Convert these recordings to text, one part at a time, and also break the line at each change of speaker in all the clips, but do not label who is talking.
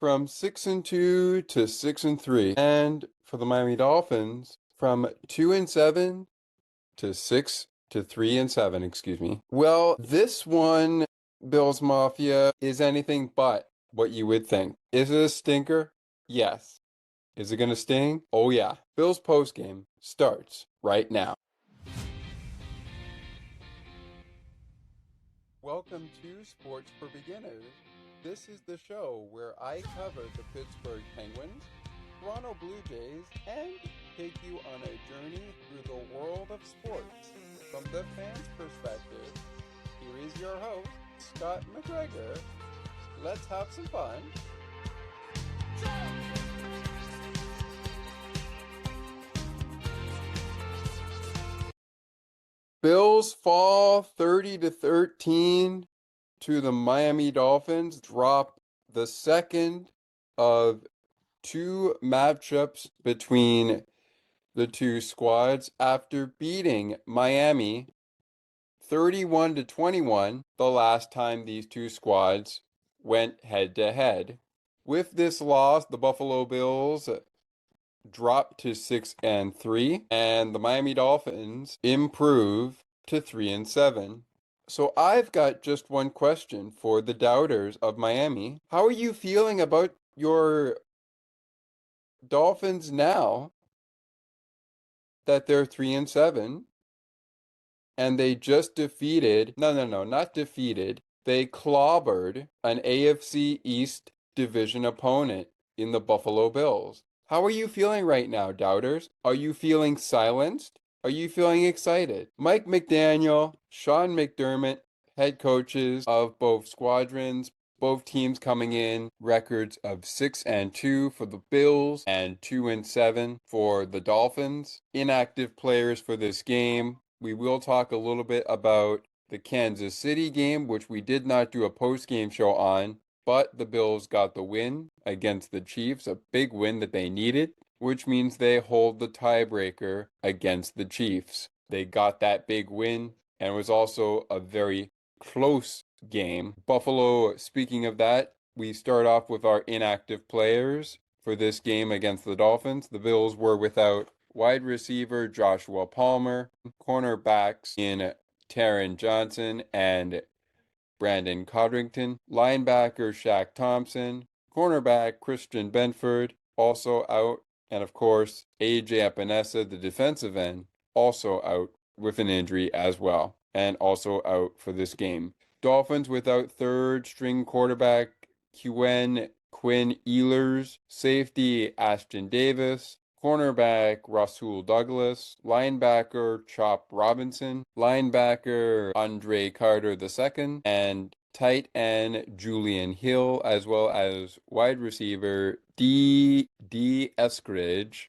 from 6-2 to 6-3. And for the Miami Dolphins, from 2-7 to 3-7, excuse me. Well, this one, Bills Mafia, is anything but what you would think. Is it a stinker? Yes. Is it gonna sting? Oh yeah. Bills postgame starts right now. Welcome to Sports for Beginners. This is the show where I cover the Pittsburgh Penguins, Toronto Blue Jays, and take you on a journey through the world of sports. From the fans' perspective, here is your host, Scott McGregor. Let's have some fun. Bills fall 30-13 to the Miami Dolphins, drop the second of two matchups between the two squads after beating Miami 31-21 the last time these two squads went head to head. With this loss, the Buffalo Bills dropped to 6-3, and the Miami Dolphins improve to 3-7. So I've got just one question for the doubters of Miami. How are you feeling about your Dolphins now that they're 3-7 and they just defeated, no, not defeated. They clobbered an AFC East division opponent in the Buffalo Bills. How are you feeling right now, doubters? Are you feeling silenced? Are you feeling excited? Mike McDaniel, Sean McDermott, head coaches of both squadrons, both teams coming in records of 6-2 for the Bills and 2-7 for the Dolphins. Inactive players for this game. We will talk a little bit about the Kansas City game, which we did not do a post-game show on, but the Bills got the win against the Chiefs, a big win that they needed, which means they hold the tiebreaker against the Chiefs. They got that big win, and it was also a very close game. Buffalo, speaking of that, we start off with our inactive players for this game against the Dolphins. The Bills were without wide receiver Joshua Palmer, cornerbacks in Taron Johnson and Brandon Codrington, linebacker Shaq Thompson, cornerback Christian Benford, also out, and of course, AJ Epinesa, the defensive end, also out with an injury as well, and also out for this game. Dolphins without third string quarterback Quinn Ehlers, safety Ashton Davis, cornerback Rasul Douglas, linebacker Chop Robinson, linebacker Andre Carter II, and tight end Julian Hill, as well as wide receiver D Eskridge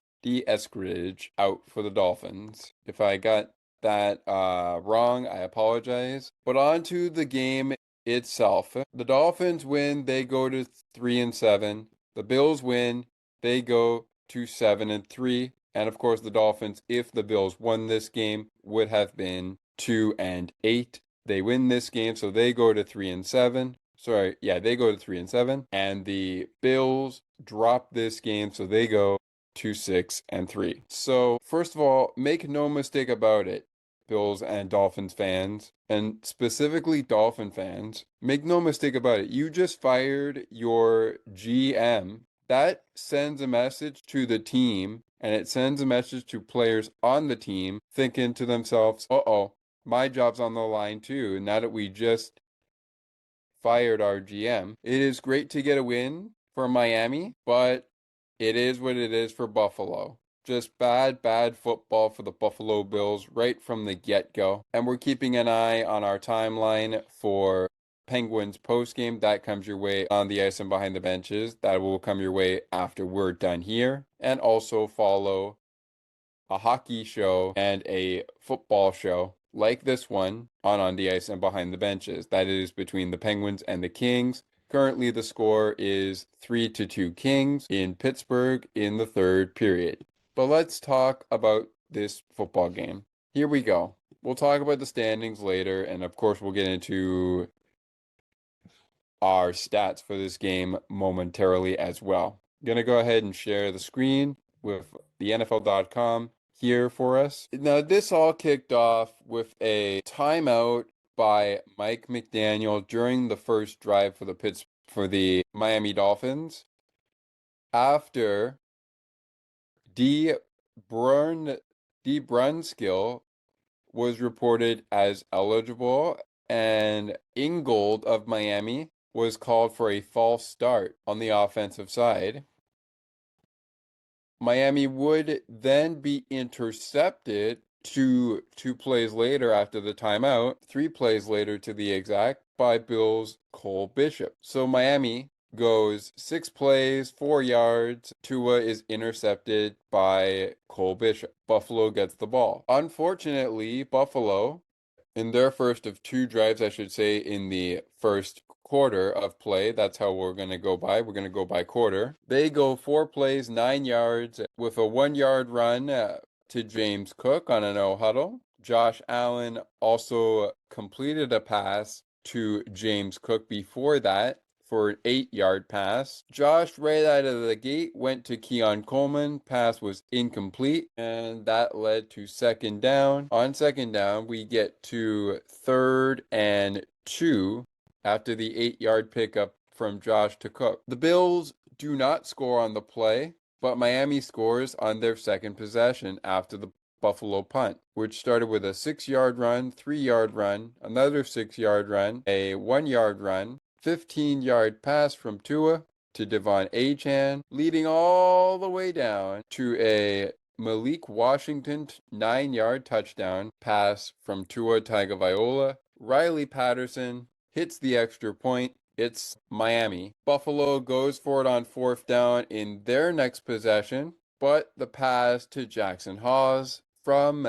out for the Dolphins. If I got that wrong, I apologize. But on to the game itself. The Dolphins win, they go to 3-7. The Bills win, they go to 7-3. And of course, the Dolphins, if the Bills won this game, would have been 2-8. They win this game, so they go to 3-7. Sorry, yeah, they go to 3-7. And the Bills drop this game, so they go to 6-3. So, first of all, make no mistake about it, Bills and Dolphins fans, and specifically Dolphin fans, make no mistake about it. You just fired your GM. That sends a message to the team, and it sends a message to players on the team thinking to themselves, uh-oh, my job's on the line too, now that we just fired our GM. It is great to get a win for Miami, but it is what it is for Buffalo. Just bad football for the Buffalo Bills right from the get-go. And we're keeping an eye on our timeline for Penguins postgame. That comes your way on the ice and behind the benches. That will come your way after we're done here. And also follow a hockey show and a football show like this one on the ice and behind the benches. That is between the Penguins and the Kings. Currently, the score is 3-2 Kings in Pittsburgh in the third period. But let's talk about this football game. Here we go. We'll talk about the standings later, and of course, we'll get into our stats for this game momentarily as well. I'm gonna go ahead and share the screen with the NFL.com here for us. Now, this all kicked off with a timeout by Mike McDaniel during the first drive for the Miami Dolphins after D. Brun D. Brunskill was reported as eligible, and Ingold of Miami was called for a false start on the offensive side. Miami would then be intercepted two plays later after the timeout, 3 plays later to the exact, by Bills' Cole Bishop. So Miami goes 6 plays, 4 yards. Tua is intercepted by Cole Bishop. Buffalo gets the ball. Unfortunately, Buffalo, in their first of 2 drives, I should say, in the first quarter of play. That's how we're going to go by. We're going to go by quarter. They go 4 plays, 9 yards with a 1 yard run to James Cook on a no huddle. Josh Allen also completed a pass to James Cook before that for an 8 yard pass. Josh, right out of the gate, went to Keon Coleman. Pass was incomplete, and that led to second down. On second down, we get to 3rd and 2 after the 8 yard pickup from Josh to Cook. The Bills do not score on the play, but Miami scores on their second possession after the Buffalo punt, which started with a 6 yard run, 3 yard run, another 6 yard run, a 1 yard run, 15 yard pass from Tua to Devon Achane, leading all the way down to a Malik Washington 9 yard touchdown pass from Tua Tagovailoa. Riley Patterson hits the extra point. It's Miami. Buffalo goes for it on 4th down in their next possession, but the pass to Jackson Hawes from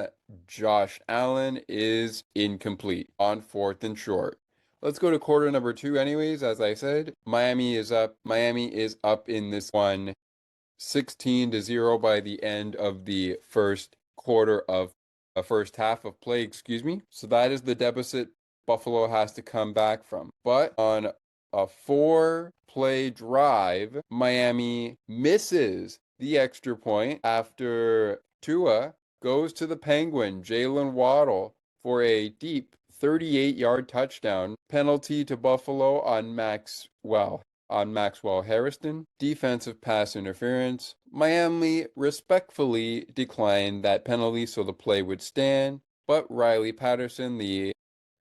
Josh Allen is incomplete on 4th and short. Let's go to quarter number 2 anyways. As I said, Miami is up in this one 16-0 by the end of the first quarter of a first half of play, excuse me. So that is the deficit Buffalo has to come back from. But on a 4-play drive, Miami misses the extra point after Tua goes to the Penguin, Jalen Waddle, for a deep 38-yard touchdown. Penalty to Buffalo on Maxwell Harrison. Defensive pass interference. Miami respectfully declined that penalty so the play would stand, but Riley Patterson, the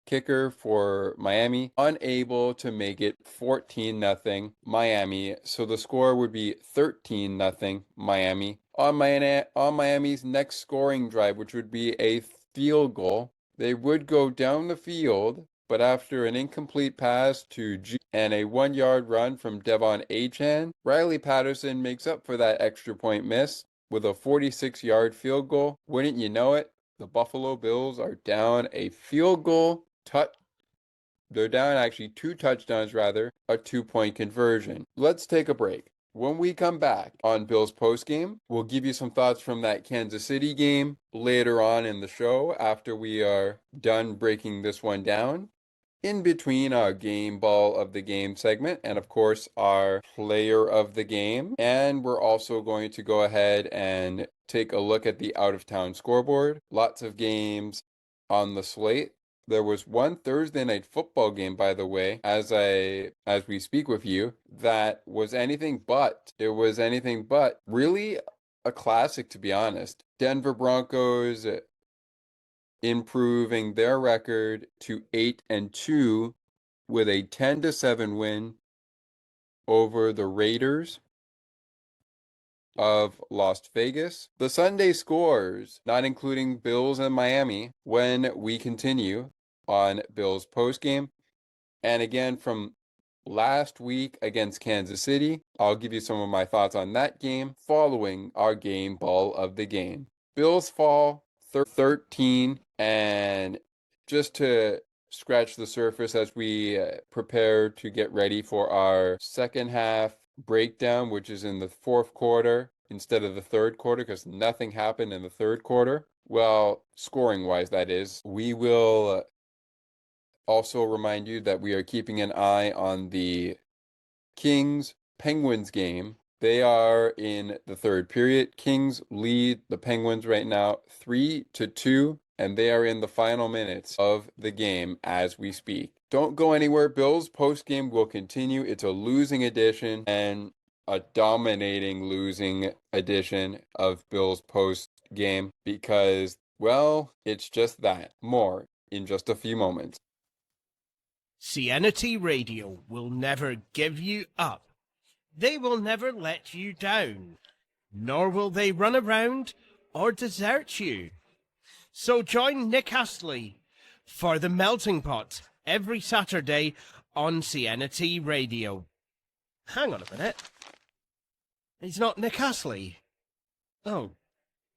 kicker for Miami, unable to make it 14-0 Miami, so the score would be 13-0 Miami. On Miami's next scoring drive, which would be a field goal, they would go down the field, but after an incomplete pass to G and a 1 yard run from Devon Achane, Riley Patterson makes up for that extra point miss with a 46-yard field goal. Wouldn't you know it, the Buffalo Bills are down a field goal. They're down actually 2 touchdowns rather, a 2-point conversion. Let's take a break. When we come back on Bills postgame, we'll give you some thoughts from that Kansas City game later on in the show after we are done breaking this one down. In between our game ball of the game segment and of course our player of the game. And we're also going to go ahead and take a look at the out of town scoreboard. Lots of games on the slate. There was one Thursday night football game, by the way, as we speak with you, that was anything but. It was anything but really a classic, to be honest. Denver Broncos improving their record to 8-2 with a 10-7 win over the Raiders of Las Vegas. The Sunday scores, not including Bills and Miami, when we continue on Bills postgame. And again, from last week against Kansas City, I'll give you some of my thoughts on that game following our game ball of the game. Bills fall 13, and just to scratch the surface as we prepare to get ready for our second half breakdown, which is in the fourth quarter instead of the third quarter because nothing happened in the third quarter. Well, scoring wise, that is. We will also remind you that we are keeping an eye on the Kings Penguins game. They are in the third period. Kings lead the Penguins right now 3-2, and they are in the final minutes of the game as we speak. Don't go anywhere. Bills post game will continue. It's a losing edition and a dominating losing edition of Bills post game because, well, it's just that. More in just a few moments.
CNT Radio will never give you up. They will never let you down, nor will they run around or desert you. So join Nick Astley for The Melting Pot every Saturday on CNT Radio. Hang on a minute. He's not Nick Astley. Oh,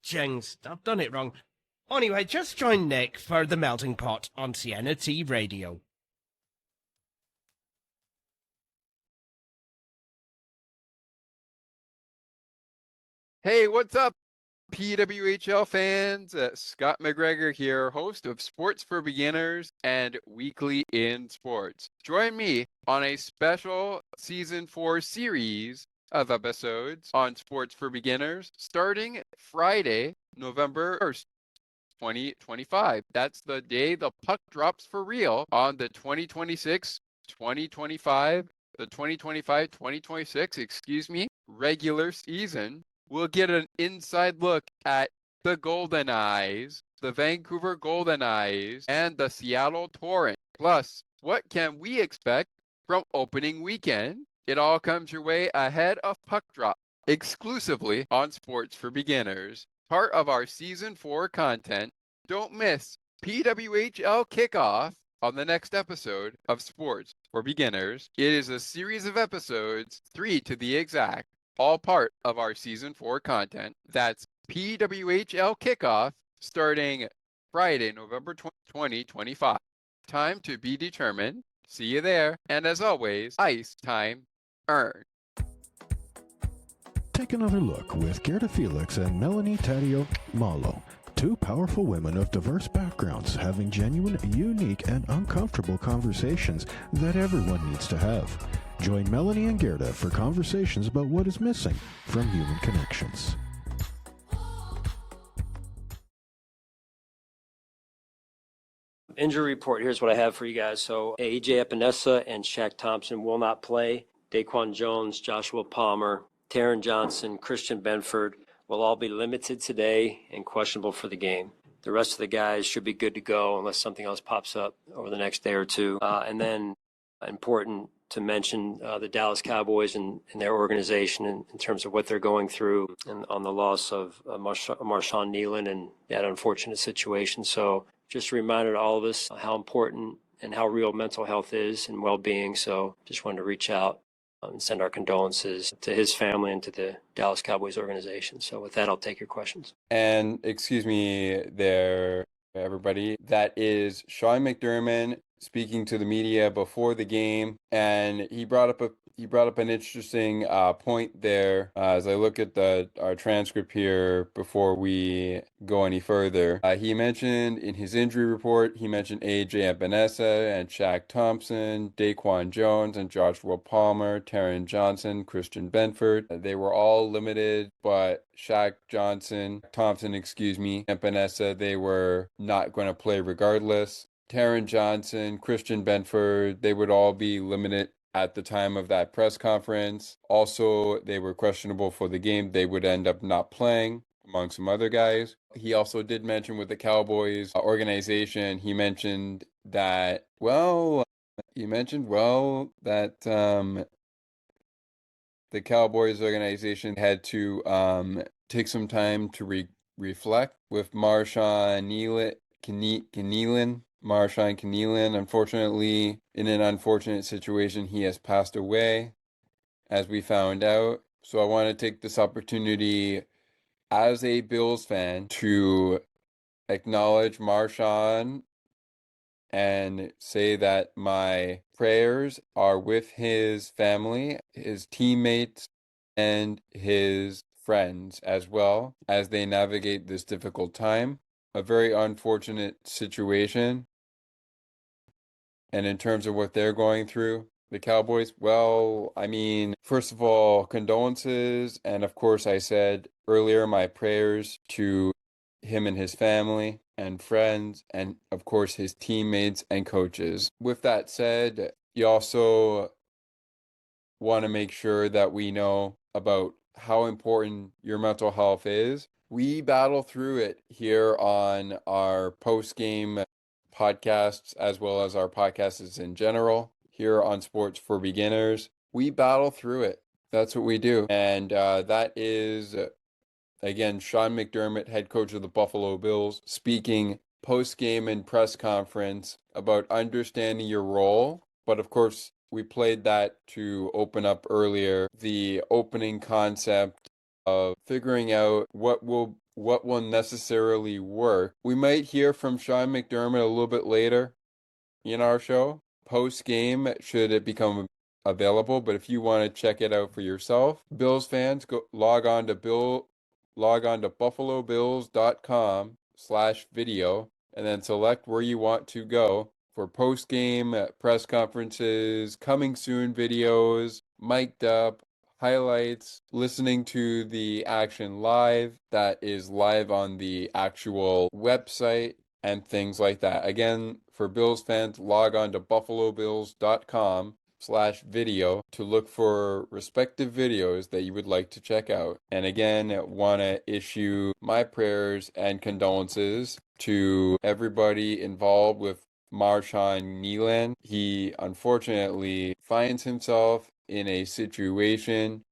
jings, I've done it wrong. Anyway, just join Nick for The Melting Pot on CNT Radio.
Hey, what's up, PWHL fans? Scott McGregor here, host of Sports for Beginners and Weekly in Sports. Join me on a special Season 4 series of episodes on Sports for Beginners starting Friday, November 1st, 2025. That's the day the puck drops for real on the 2025, 2026, regular season. We'll get an inside look at the Golden Eyes, the Vancouver Golden Eyes, and the Seattle Torrent. Plus, what can we expect from opening weekend? It all comes your way ahead of puck drop, exclusively on Sports for Beginners. Part of our Season 4 content. Don't miss PWHL Kickoff on the next episode of Sports for Beginners. It is a series of episodes, 3 to be exact, all part of our Season 4 content. That's PWHL Kickoff starting Friday, November 2025. Time to be determined. See you there. And as always, ice time earned.
Take another look with Gerda Felix and Melanie Taddeo Malo. Two powerful women of diverse backgrounds having genuine, unique, and uncomfortable conversations that everyone needs to have. Join Melanie and Gerda for conversations about what is missing from human connections.
Injury report, here's what I have for you guys. So AJ Epinesa and Shaq Thompson will not play. Daquan Jones, Joshua Palmer, Taron Johnson, Christian Benford will all be limited today and questionable for the game. The rest of the guys should be good to go unless something else pops up over the next day or two. And then important to mention the Dallas Cowboys and their organization in terms of what they're going through and on the loss of Marshawn Nealon and that unfortunate situation. So just a reminder to all of us how important and how real mental health is and well-being. So just wanted to reach out and send our condolences to his family and to the Dallas Cowboys organization. So with that, I'll take your questions.
And excuse me there, everybody. That is Sean McDermott speaking to the media before the game, and he brought up an interesting point there. As I look at our transcript here before we go any further, he mentioned in his injury report, he mentioned AJ Epinesa and Shaq Thompson, Daquan Jones and Joshua Palmer, Taron Johnson, Christian Benford. They were all limited, but Shaq Thompson, Epinesa, they were not going to play regardless. Taron Johnson, Christian Benford, they would all be limited at the time of that press conference. Also, they were questionable for the game. They would end up not playing, among some other guys. He also did mention with the Cowboys organization, he mentioned that the Cowboys organization had to take some time to reflect with Marshawn Keneally. Unfortunately, in an unfortunate situation, he has passed away, as we found out. So I want to take this opportunity as a Bills fan to acknowledge Marshawn and say that my prayers are with his family, his teammates, and his friends as well as they navigate this difficult time. A very unfortunate situation. And in terms of what they're going through, the Cowboys, well, I mean, first of all, condolences. And of course, I said earlier my prayers to him and his family and friends, and of course, his teammates and coaches. With that said, you also want to make sure that we know about how important your mental health is. We battle through it here on our post-game podcasts as well as our podcasts in general here on Sports for Beginners. We battle through it. That's what we do. And that is, again, Sean McDermott, head coach of the Buffalo Bills, speaking post-game and press conference about understanding your role. But of course, we played that to open up earlier the opening concept of figuring out what will necessarily work. We might hear from Sean McDermott a little bit later in our show, post game, should it become available. But if you want to check it out for yourself, Bills fans, go log on to buffalobills.com/video and then select where you want to go for post game press conferences, coming soon videos, mic'd up highlights, listening to the action live that is live on the actual website, and things like that. Again, for Bills fans, log on to buffalobills.com/video to look for respective videos that you would like to check out. And again, want to issue my prayers and condolences to everybody involved with Marshawn Kneeland. He unfortunately finds himself in a situation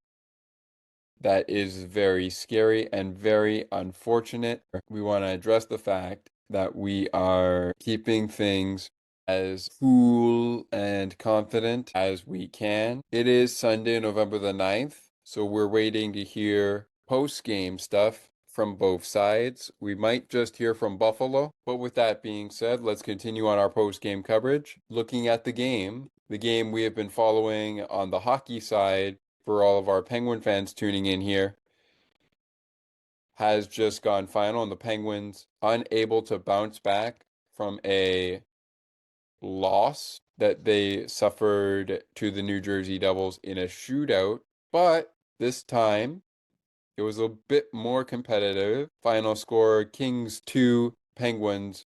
that is very scary and very unfortunate. We want to address the fact that we are keeping things as cool and confident as we can. It is Sunday, November the 9th, so we're waiting to hear post-game stuff from both sides. We might just hear from Buffalo, but with that being said, let's continue on our post-game coverage. Looking at the game we have been following on the hockey side for all of our Penguin fans tuning in here, has just gone final, and the Penguins unable to bounce back from a loss that they suffered to the New Jersey Devils in a shootout. But this time it was a bit more competitive. Final score, Kings 3, Penguins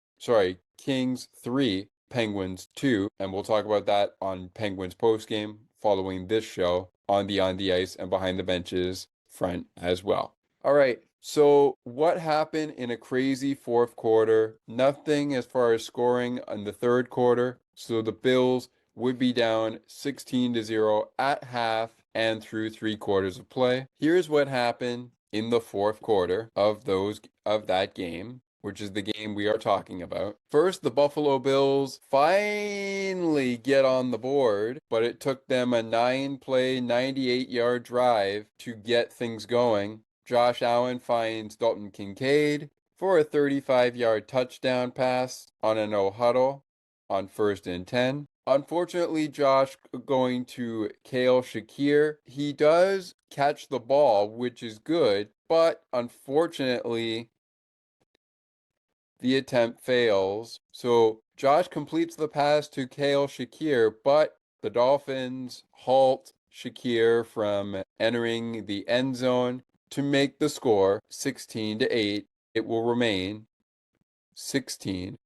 2. And we'll talk about that on Penguins postgame following this show on the ice and behind the benches front as well. All right. So what happened in a crazy fourth quarter? Nothing as far as scoring in the third quarter. So the Bills would be down 16-0 at half and through 3 quarters of play. Here's what happened in the fourth quarter of that game, which is the game we are talking about. First, the Buffalo Bills finally get on the board, but it took them a 9-play, 98-yard drive to get things going. Josh Allen finds Dalton Kincaid for a 35-yard touchdown pass on a no-huddle on 1st and 10. Unfortunately, Josh going to Kale Shakir. He does catch the ball, which is good, but unfortunately, the attempt fails. So Josh completes the pass to Kale Shakir, but the Dolphins halt Shakir from entering the end zone to make the score 16-8. It will remain 16-6.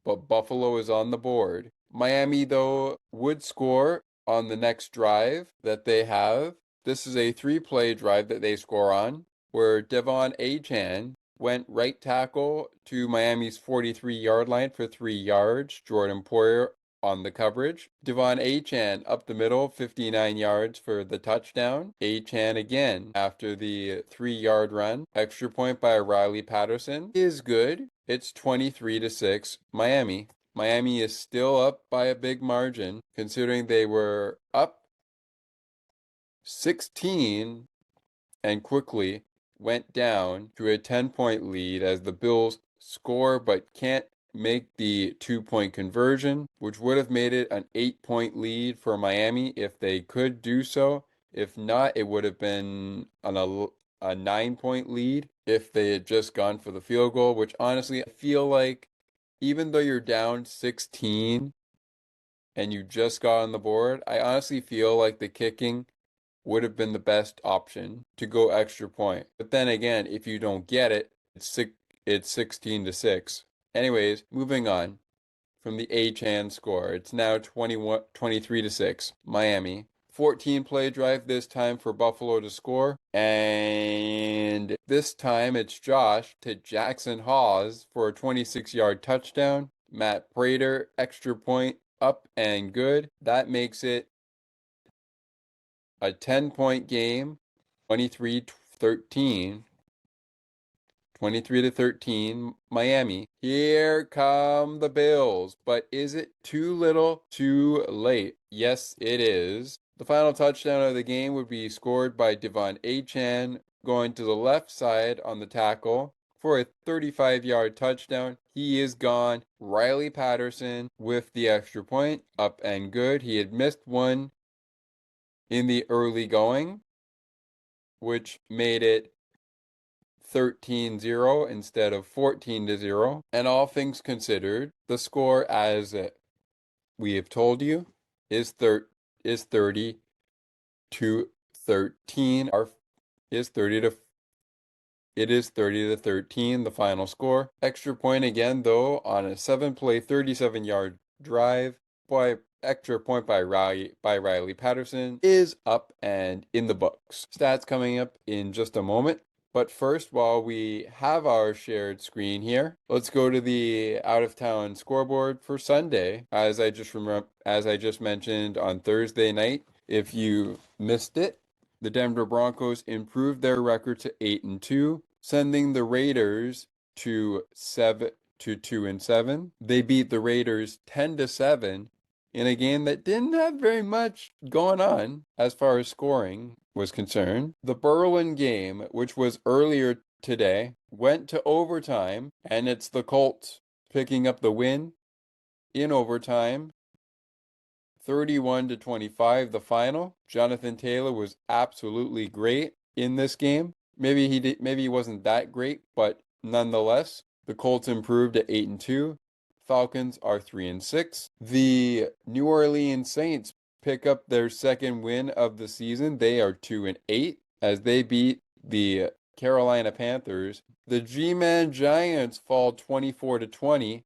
But Buffalo is on the board. Miami, though, would score on the next drive that they have. This is a 3-play drive that they score on, where Devon Achane went right tackle to Miami's 43-yard line for 3 yards. Jordan Poyer on the coverage. Devon Achane up the middle, 59 yards for the touchdown. Achane again after the 3-yard run. Extra point by Riley Patterson is good. It's 23-6 Miami. Miami is still up by a big margin, considering they were up 16 and quickly went down to a 10-point lead as the Bills score but can't make the 2-point conversion, which would have made it an 8-point lead for Miami if they could do so. If not, it would have been a 9-point lead if they had just gone for the field goal, which honestly, I feel like even though you're down 16, and you just got on the board, I honestly feel like the kicking would have been the best option to go extra point. But then again, if you don't get it, it's 16-6. Anyways, moving on from the A-Chan score. It's now 23-6. Miami. 14 play drive this time for Buffalo to score. And this time it's Josh to Jackson Hawes for a 26-yard touchdown. Matt Prater, extra point, up and good. That makes it a 10-point game, 23-13. 23-13, Miami. Here come the Bills. But is it too little, too late? Yes, it is. The final touchdown of the game would be scored by Devon Achane going to the left side on the tackle for a 35-yard touchdown. He is gone. Riley Patterson with the extra point, up and good. He had missed one in the early going, which made it 13-0 instead of 14-0. And all things considered, the score, as we have told you, is 30 to 13. It is 30 to 13, the final score. Extra point again, though, on a 7-play, 37-yard drive. Extra point by Riley Patterson is up and in the books. Stats coming up in just a moment. But first, while we have our shared screen here, let's go to the out-of-town scoreboard for Sunday. As I just mentioned on Thursday night, if you missed it, the Denver Broncos improved their record to 8-2, sending the Raiders to 2-7. They beat the Raiders 10-7 in a game that didn't have very much going on as far as scoring was concerned. The Berlin game, which was earlier today, went to overtime, and it's the Colts picking up the win in overtime. 31-25, the final. Jonathan Taylor was absolutely great in this game. Maybe he wasn't that great, but nonetheless, the Colts improved to 8-2. Falcons are 3-6. The New Orleans Saints pick up their second win of the season. They are 2-8 as they beat the Carolina Panthers. The G-Man Giants fall 24-20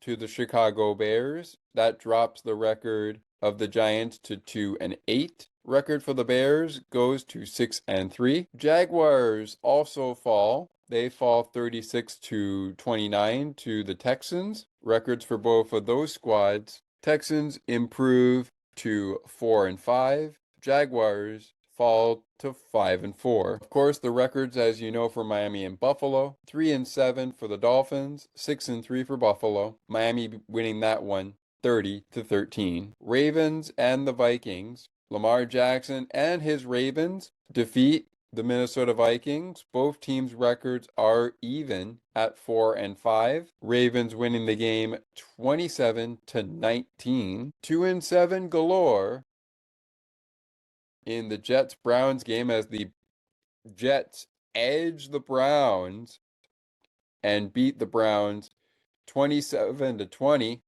to the Chicago Bears. That drops the record of the Giants to 2-8. Record for the Bears goes to 6-3. Jaguars also fall. They fall 36-29 to the Texans. Records for both of those squads. Texans improve to 4-5. Jaguars fall to 5-4. Of course, the records, as you know, for Miami and Buffalo: 3-7 for the Dolphins, 6-3 for Buffalo. Miami winning that one 30-13. Ravens and the Vikings. Lamar Jackson and his Ravens defeat the Minnesota Vikings. Both teams' records are even at 4-5. Ravens winning the game 27-19. 2-7 galore in the Jets-Browns game as the Jets edge the Browns and beat the Browns 27-20.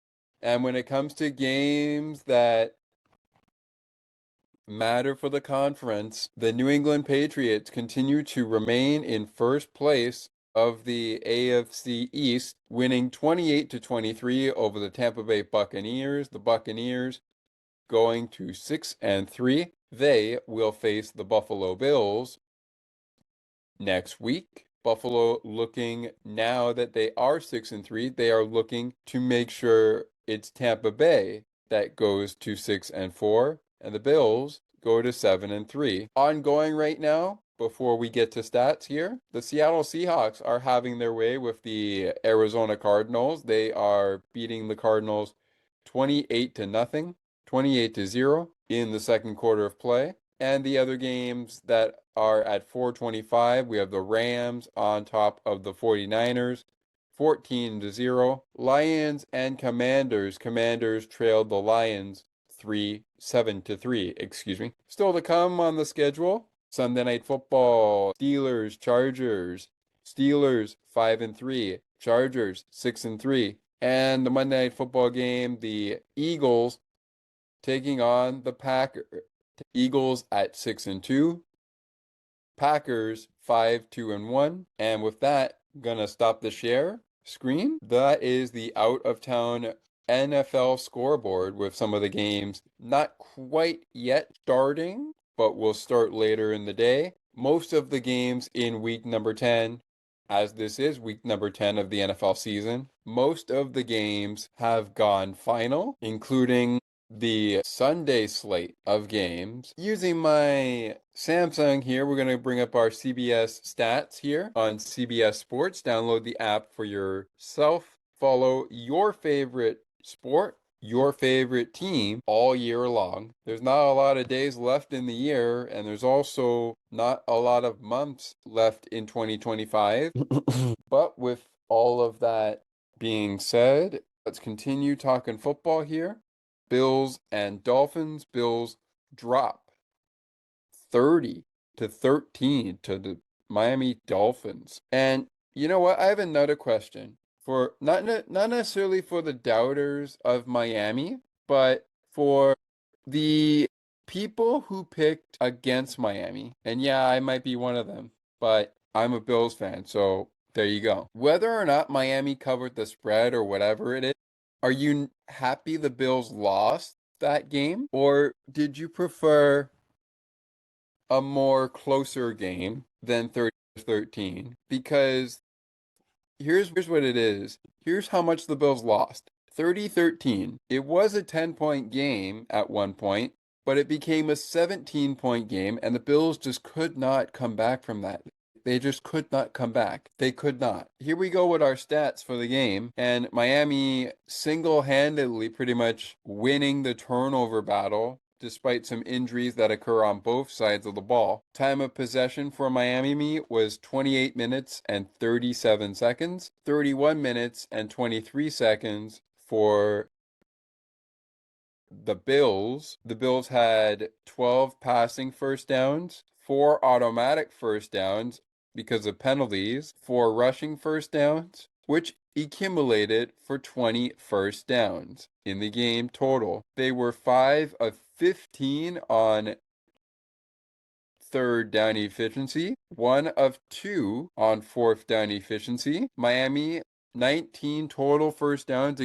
And when it comes to games that matter for the conference, the New England Patriots continue to remain in first place of the AFC East, winning 28-23 over the Tampa Bay Buccaneers. The Buccaneers going to 6-3. They will face the Buffalo Bills next week. Buffalo looking, now that they are 6-3, they are looking to make sure it's Tampa Bay that goes to 6-4, and the Bills go to 7-3. Ongoing right now, before we get to stats here, the Seattle Seahawks are having their way with the Arizona Cardinals. They are beating the Cardinals 28-0, 28-0 in the second quarter of play. And the other games that are at 4:25, we have the Rams on top of the 49ers, 14-0. Lions and Commanders. Commanders trailed the Lions 7-3, excuse me. Still to come on the schedule: Sunday Night Football, Steelers, Chargers. Steelers 5-3, Chargers 6-3. And the Monday Night Football game, the Eagles taking on the Packers. Eagles at 6-2. Packers 5-2-1. And with that, I'm gonna stop the share screen. That is the out of town NFL scoreboard with some of the games not quite yet starting, but will start later in the day. Most of the games in week number 10, as this is week number 10 of the NFL season, most of the games have gone final, including the Sunday slate of games. Using my Samsung here, we're going to bring up our CBS stats here on CBS Sports. Download the app for yourself. Follow your favorite sport, your favorite team all year long. There's not a lot of days left in the year, and there's also not a lot of months left in 2025. But with all of that being said, let's continue talking football here. Bills and Dolphins. Bills drop 30-13 to the Miami Dolphins. And you know what? I have another question for not necessarily for the doubters of Miami, but for the people who picked against Miami. And yeah, I might be one of them, but I'm a Bills fan, so there you go. Whether or not Miami covered the spread or whatever it is, are you happy the Bills lost that game? Or did you prefer a more closer game than 30-13? Because here's what it is. Here's how much the Bills lost. 30-13. It was a 10-point game at one point, but it became a 17-point game, and the Bills just could not come back from that. They just could not come back. They could not. Here we go with our stats for the game. And Miami single-handedly pretty much winning the turnover battle despite some injuries that occur on both sides of the ball. Time of possession for Miami was 28 minutes and 37 seconds, 31 minutes and 23 seconds for the Bills. The Bills had 12 passing first downs, 4 automatic first downs because of penalties, 4 rushing first downs, which accumulated for 20 first downs in the game total. They were 5 of 15 on third down efficiency, 1 of 2 on fourth down efficiency. Miami, 19 total first downs,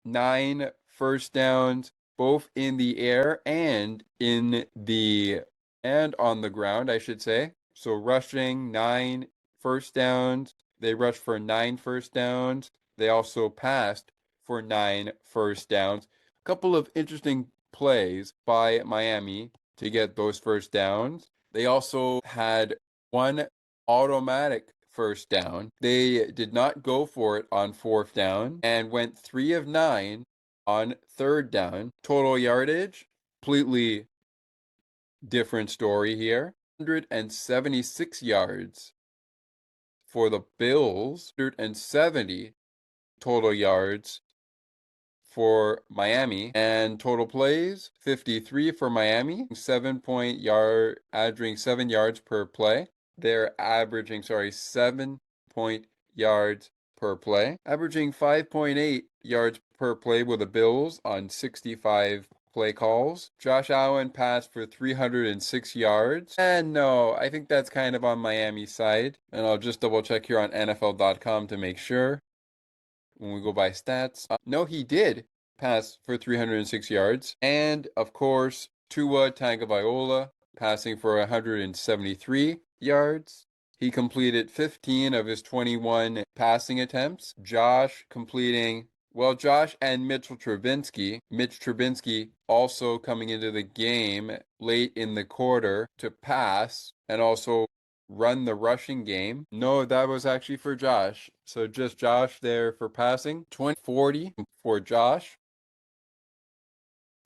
9 first downs, both in the air and on the ground, I should say. So rushing 9 first downs. They rushed for 9 first downs. They also passed for 9 first downs. A couple of interesting plays by Miami to get those first downs. They also had 1 automatic first down. They did not go for it on fourth down and went 3 of 9 on third down. Total yardage, completely different story here. 176 yards for the Bills, 170 total yards for Miami, and total plays 53 for Miami, 7-point yard, averaging 7 yards per play. They're averaging 7-point yards per play, averaging 5.8 yards per play with the Bills on 65 play calls. Josh Allen passed for 306 yards. And no, I think that's kind of on Miami's side. And I'll just double check here on NFL.com to make sure. When we go by stats, no, he did pass for 306 yards. And of course, Tua Tagovailoa passing for 173 yards. He completed 15 of his 21 passing attempts. Josh and Mitch Trubinsky also coming into the game late in the quarter to pass and also run the rushing game. No, that was actually for Josh. So just Josh there for passing. 20-40 for Josh.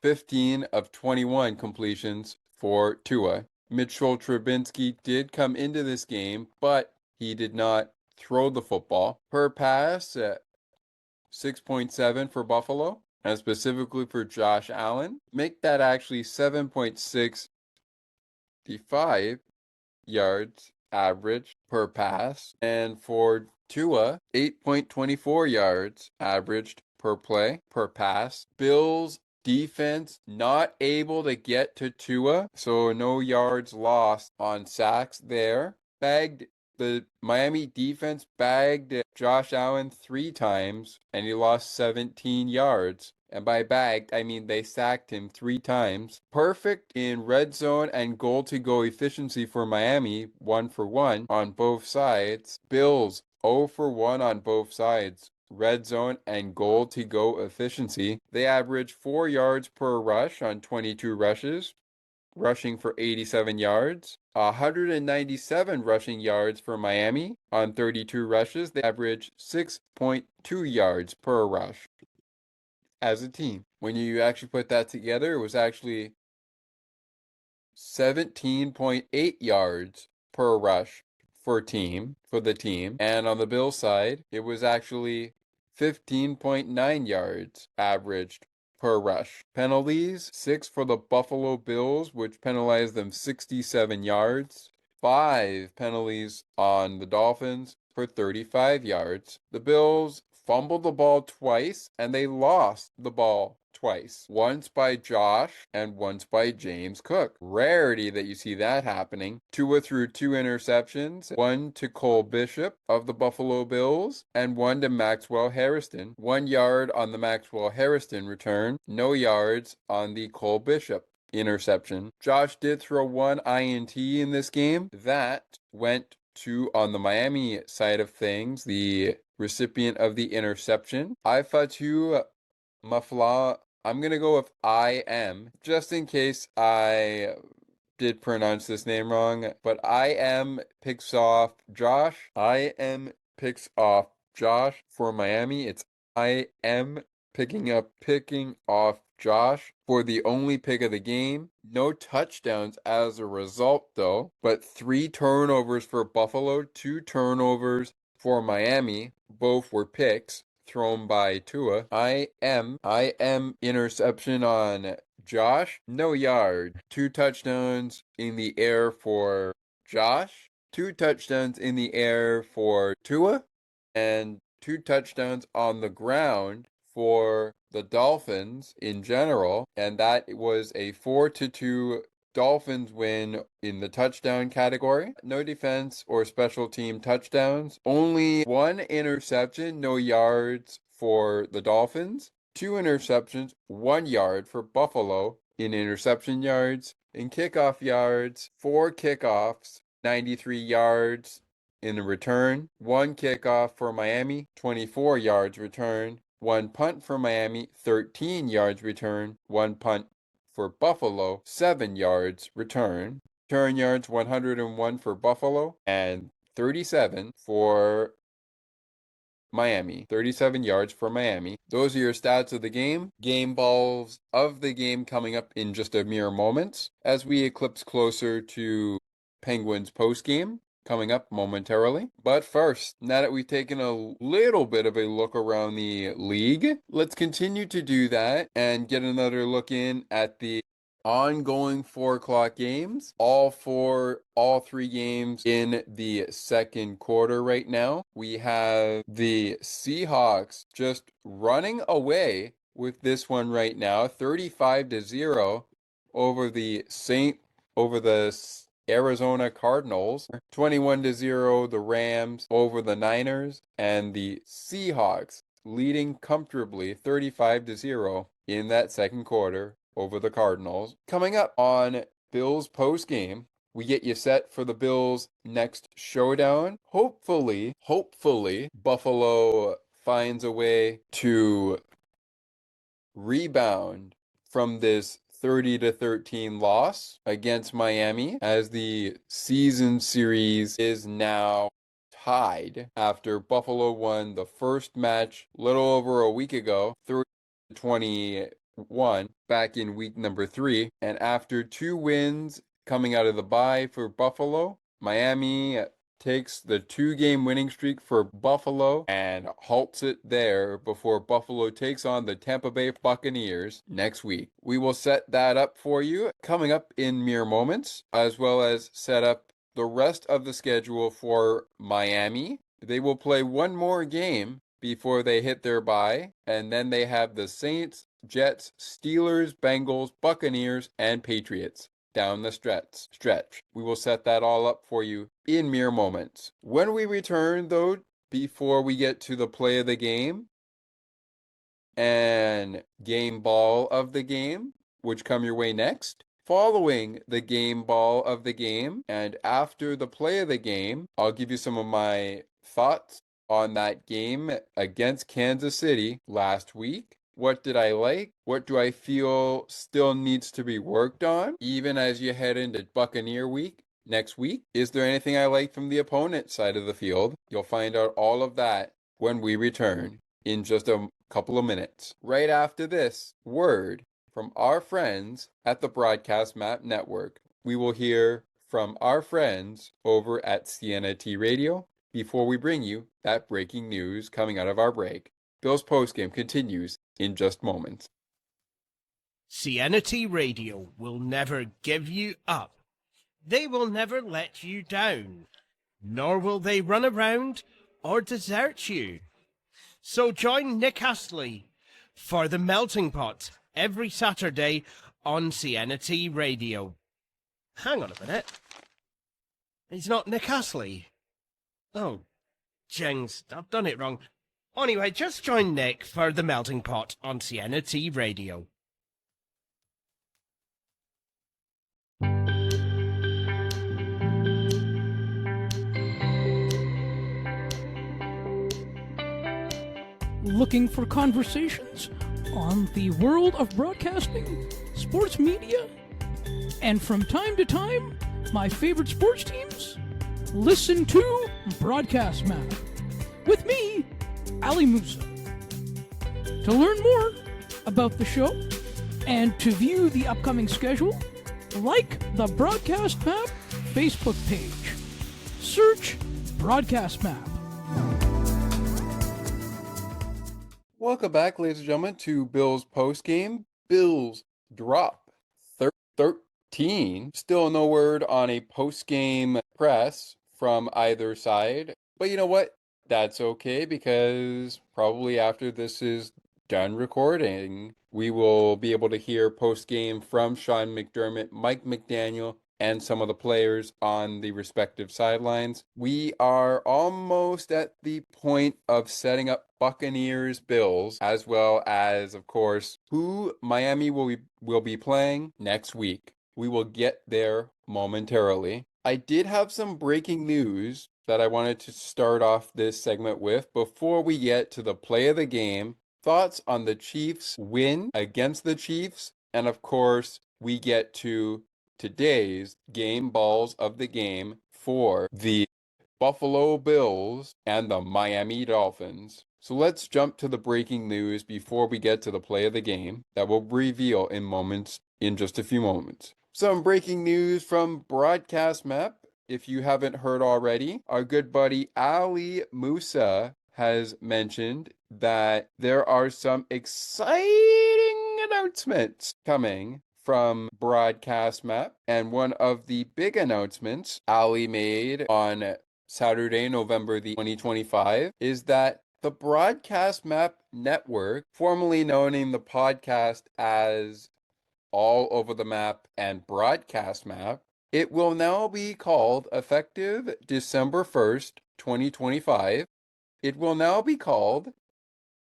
15 of 21 completions for Tua. Mitchell Trubinsky did come into this game, but he did not throw the football. Per pass, 6.7 for Buffalo, and specifically for Josh Allen. Make that actually 7.65 yards average per pass. And for Tua, 8.24 yards averaged per play, per pass. Bills defense not able to get to Tua, so no yards lost on sacks there. The Miami defense bagged Josh Allen 3 times, and he lost 17 yards. And by bagged, I mean they sacked him 3 times. Perfect in red zone and goal to go efficiency for Miami, 1 for 1 on both sides. Bills, 0 for 1 on both sides. Red zone and goal to go efficiency. They average 4 yards per rush on 22 rushes, rushing for 87 yards. 197 rushing yards for Miami on 32 rushes. They average 6.2 yards per rush as a team. When you actually put that together, it was actually 17.8 yards per rush for the team. And on the Bills side, it was actually 15.9 yards averaged per rush. Penalties, 6 for the Buffalo Bills, which penalized them 67 yards. 5 penalties on the Dolphins for 35 yards. The Bills fumbled the ball twice, and they lost the ball twice. Once by Josh and once by James Cook. Rarity that you see that happening. Tua threw 2 interceptions, one to Cole Bishop of the Buffalo Bills and one to Maxwell Harrison. 1 yard on the Maxwell Harrison return, no yards on the Cole Bishop interception. Josh did throw 1 INT in this game. That went to, on the Miami side of things, the recipient of the interception, Ifatu Mafla. I'm going to go with IM, just in case I did pronounce this name wrong, but IM picks off Josh. IM picks off Josh for Miami. It's IM picking off Josh for the only pick of the game. No touchdowns as a result, though, but 3 turnovers for Buffalo, 2 turnovers for Miami. Both were picks thrown by Tua. IM interception on Josh, no yard. 2 touchdowns in the air for Josh, 2 touchdowns in the air for Tua, and 2 touchdowns on the ground for the Dolphins in general. And that was a 4-2 Dolphins win in the touchdown category. No defense or special team touchdowns. Only 1 interception, no yards for the Dolphins. 2 interceptions, 1 yard for Buffalo in interception yards. In kickoff yards, 4 kickoffs, 93 yards in the return. 1 kickoff for Miami, 24 yards return. 1 punt for Miami, 13 yards return. 1 punt for Buffalo, 7 yards return. Return yards, 101 for Buffalo and 37 for Miami. 37 yards for Miami. Those are your stats of the game. Game balls of the game coming up in just a mere moments as we eclipse closer to Penguins post-game coming up momentarily. But first, now that we've taken a little bit of a look around the league, let's continue to do that and get another look in at the ongoing 4 o'clock games. All 3 games in the second quarter right now. We have the Seahawks just running away with this one right now, 35-0 over the Arizona Cardinals, 21-0 the Rams over the Niners, and the Seahawks leading comfortably 35-0 in that second quarter over the Cardinals. Coming up on Bills post-game, we get you set for the Bills' next showdown. Hopefully, Buffalo finds a way to rebound from this 30-13 loss against Miami, as the season series is now tied after Buffalo won the first match a little over a week ago, 30-21 back in week number 3. And after 2 wins coming out of the bye for Buffalo, Miami takes the 2-game winning streak for Buffalo and halts it there before Buffalo takes on the Tampa Bay Buccaneers next week. We will set that up for you coming up in mere moments, as well as set up the rest of the schedule for Miami. They will play 1 more game before they hit their bye, and then they have the Saints, Jets, Steelers, Bengals, Buccaneers, and Patriots down the stretch. We will set that all up for you in mere moments. When we return, though, before we get to the play of the game and game ball of the game, which come your way next, following the game ball of the game and after the play of the game, I'll give you some of my thoughts on that game against Kansas City last week. What did I like? What do I feel still needs to be worked on, even as you head into Buccaneer week next week? Is there anything I like from the opponent side of the field? You'll find out all of that when we return in just a couple of minutes. Right after this word from our friends at the Broadcast Map Network, we will hear from our friends over at Sienna T Radio before we bring you that breaking news coming out of our break. Bill's postgame continues in just moments.
Sienna T Radio will never give you up. They will never let you down, nor will they run around or desert you. So join Nick Astley for The Melting Pot every Saturday on Sienna T Radio. Hang on a minute. He's not Nick Astley. Oh, jings, I've done it wrong. Anyway, just join Nick for The Melting Pot on Sienna T Radio.
Looking for conversations on the world of broadcasting, sports media, and from time to time, my favorite sports teams? Listen to Broadcast Map with me, Ali Musa. To learn more about the show and to view the upcoming schedule, like the Broadcast Map Facebook page. Search Broadcast Map.
Welcome back, ladies and gentlemen, to Bills postgame. Bills drop 13. Still no word on a postgame press from either side. But you know what? That's okay, because probably after this is done recording, we will be able to hear postgame from Sean McDermott, Mike McDaniel, and some of the players on the respective sidelines. We are almost at the point of setting up Buccaneers Bills, as well as, of course, who Miami will be playing next week. We will get there momentarily. I did have some breaking news that I wanted to start off this segment with before we get to the play of the game, thoughts on the Chiefs' win against the Chiefs, and of course, we get to today's game balls of the game for the Buffalo Bills and the Miami Dolphins. So let's jump to the breaking news before we get to the play of the game that we'll reveal in just a few moments. Some breaking news from Broadcast Map. If you haven't heard already, our good buddy Ali Musa has mentioned that there are some exciting announcements coming from Broadcast Map. And one of the big announcements Ali made on Saturday, November the 2025, is that the Broadcast Map Network, formerly known in the podcast as All Over the Map and Broadcast Map, it will now be called, effective December 1st, 2025, it will now be called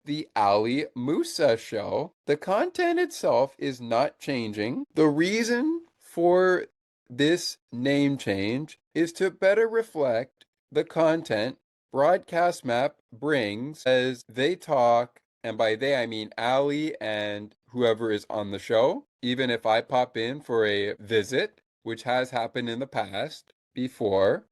The Ali Musa Show. The content itself is not changing. The reason for this name change is to better reflect the content Broadcast Map brings as they talk, and by they I mean Ali and whoever is on the show, even if I pop in for a visit, which has happened in the past before,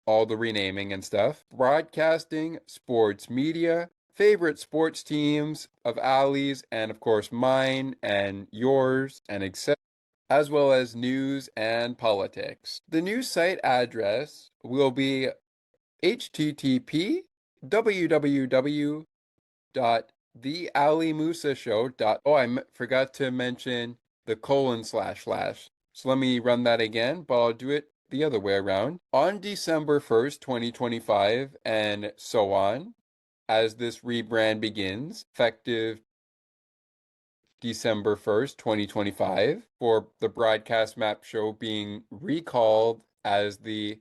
all the renaming and stuff. Broadcasting, sports media, favorite sports teams of Ali's, and of course mine and yours, and etc., as well as news and politics. The new site address will be http://www.thealimusashow. Oh, I forgot to mention the :// So let me run that again, but I'll do it the other way around. On December 1st, 2025, and so on, as this rebrand begins, effective December 1st, 2025, for the Broadcast Map Show being recalled as the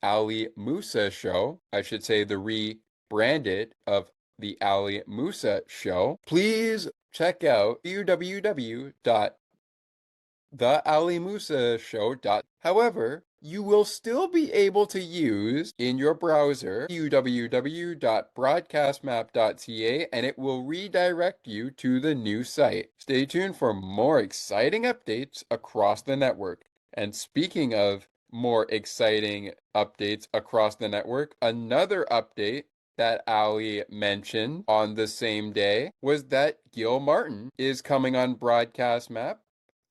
Ali Musa Show. I should say the rebranded of the Ali Musa Show. Please check out www.thealimusashow.com. However, you will still be able to use in your browser www.broadcastmap.ca, and it will redirect you to the new site. Stay tuned for more exciting updates across the network. And speaking of more exciting updates across the network, another update that Ali mentioned on the same day was that Gil Martin is coming on Broadcast Map